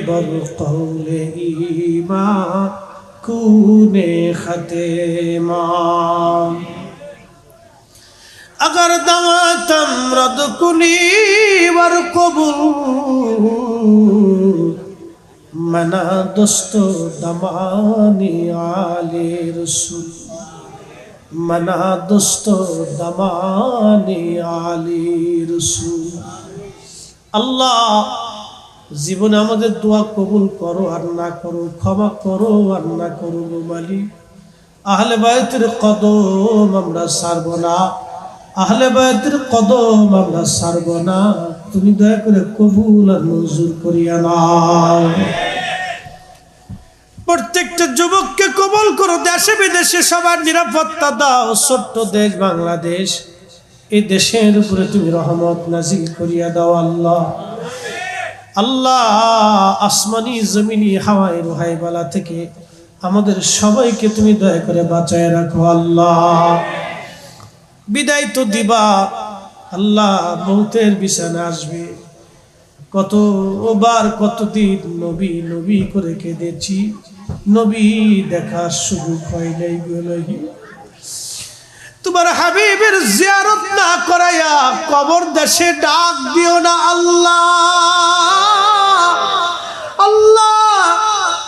বর কওলে ঈমা কুনে খাতেমা अगर दातम रद कुनी वर कबूल मना दोस्तो दमानी आले रसूल मना दोस्तो दमानी आले रसूल। अल्लाह জীবনে আমাদের দোয়া কবুল করো আর না করো, ক্ষমা করো আর না করো গো মালিক। আহলে বায়তের কদম আমরা ছাড়ব না, আহলে বায়তের কদম আমরা ছাড়ব না। তুমি দয়া করে কবুল আর মঞ্জুর করিয়া নাও। প্রত্যেকটা যুবককে কবুল করো, দেশে বিদেশে সবার নিরাপত্তা দাও। ছোট্ট দেশ বাংলাদেশ, এই দেশের উপরে তুমি রহমত নাজিল করিয়া দাও আল্লাহ। আল্লাহ আসমানি জমিনি হাওয়াই রুহাই বালা থেকে আমাদের সবাইকে তুমি দয়া করে বাঁচায় রাখো আল্লাহ। বিদায় তো দিবা আল্লাহ, মৌতের বিছানা আসবে। কতবার কতদিন নবী নবী করে কেঁদেছি, নবী দেখার সুযোগ হয় নাই গলাহি। তোমার হাবিবের জিয়ারত না করাইয়া কবর দেশে ডাক দিও না আল্লাহ। আল্লাহ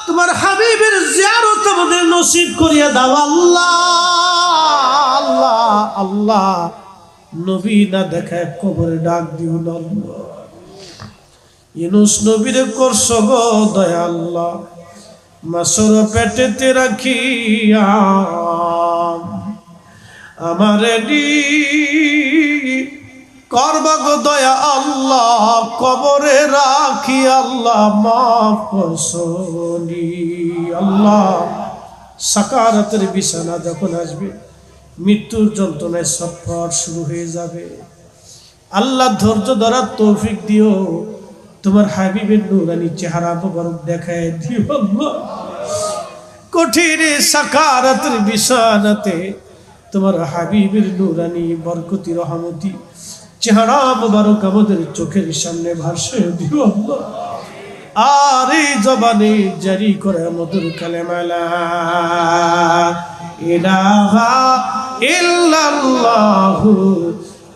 তোমার হাবিবের জিয়ারত আমাদের নসিব করিয়া দাও আল্লাহ। আল্লাহ আল্লাহ নবী না দেখায় কবরে ডাক দিও না আল্লাহ। ইউনূস নবীরে করছো গো দয়া আল্লাহ, মাছর পেটেতে রাখিয়া আমারে করবা গো দয়া আল্লাহ। কবরে রাখি আল্লাহ মাফ করছনি আল্লাহ। সাকারাতের বিছানা যখন আসবে, মৃত্যুর যন্ত্রণায় সফর শুরু হয়ে যাবে, আল্লাহ ধৈর্য ধরার তৌফিক দিও। তোমার হাবিবের নূরানি চেহারা মোবারক দেখায় দিও আল্লাহ। কঠিন সাকারাতের বিছানাতে তোমার হাবিবের নূরানি বরকতি রহমতি চেহারা মোবারক আমাদের চোখের সামনে ভাসিয়ে দিও আল্লাহ। আর এই জবানে জারি করে মধুর কালেমা লা ইলাহা ইল্লাল্লাহু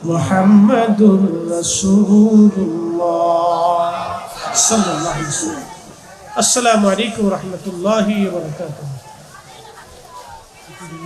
মুহাম্মাদুর রাসূলুল্লাহ সাল্লাল্লাহু আলাইহি ওয়াসাল্লাম। আসসালামু আলাইকুম ওয়া রাহমাতুল্লাহি ওয়া বারাকাতুহু।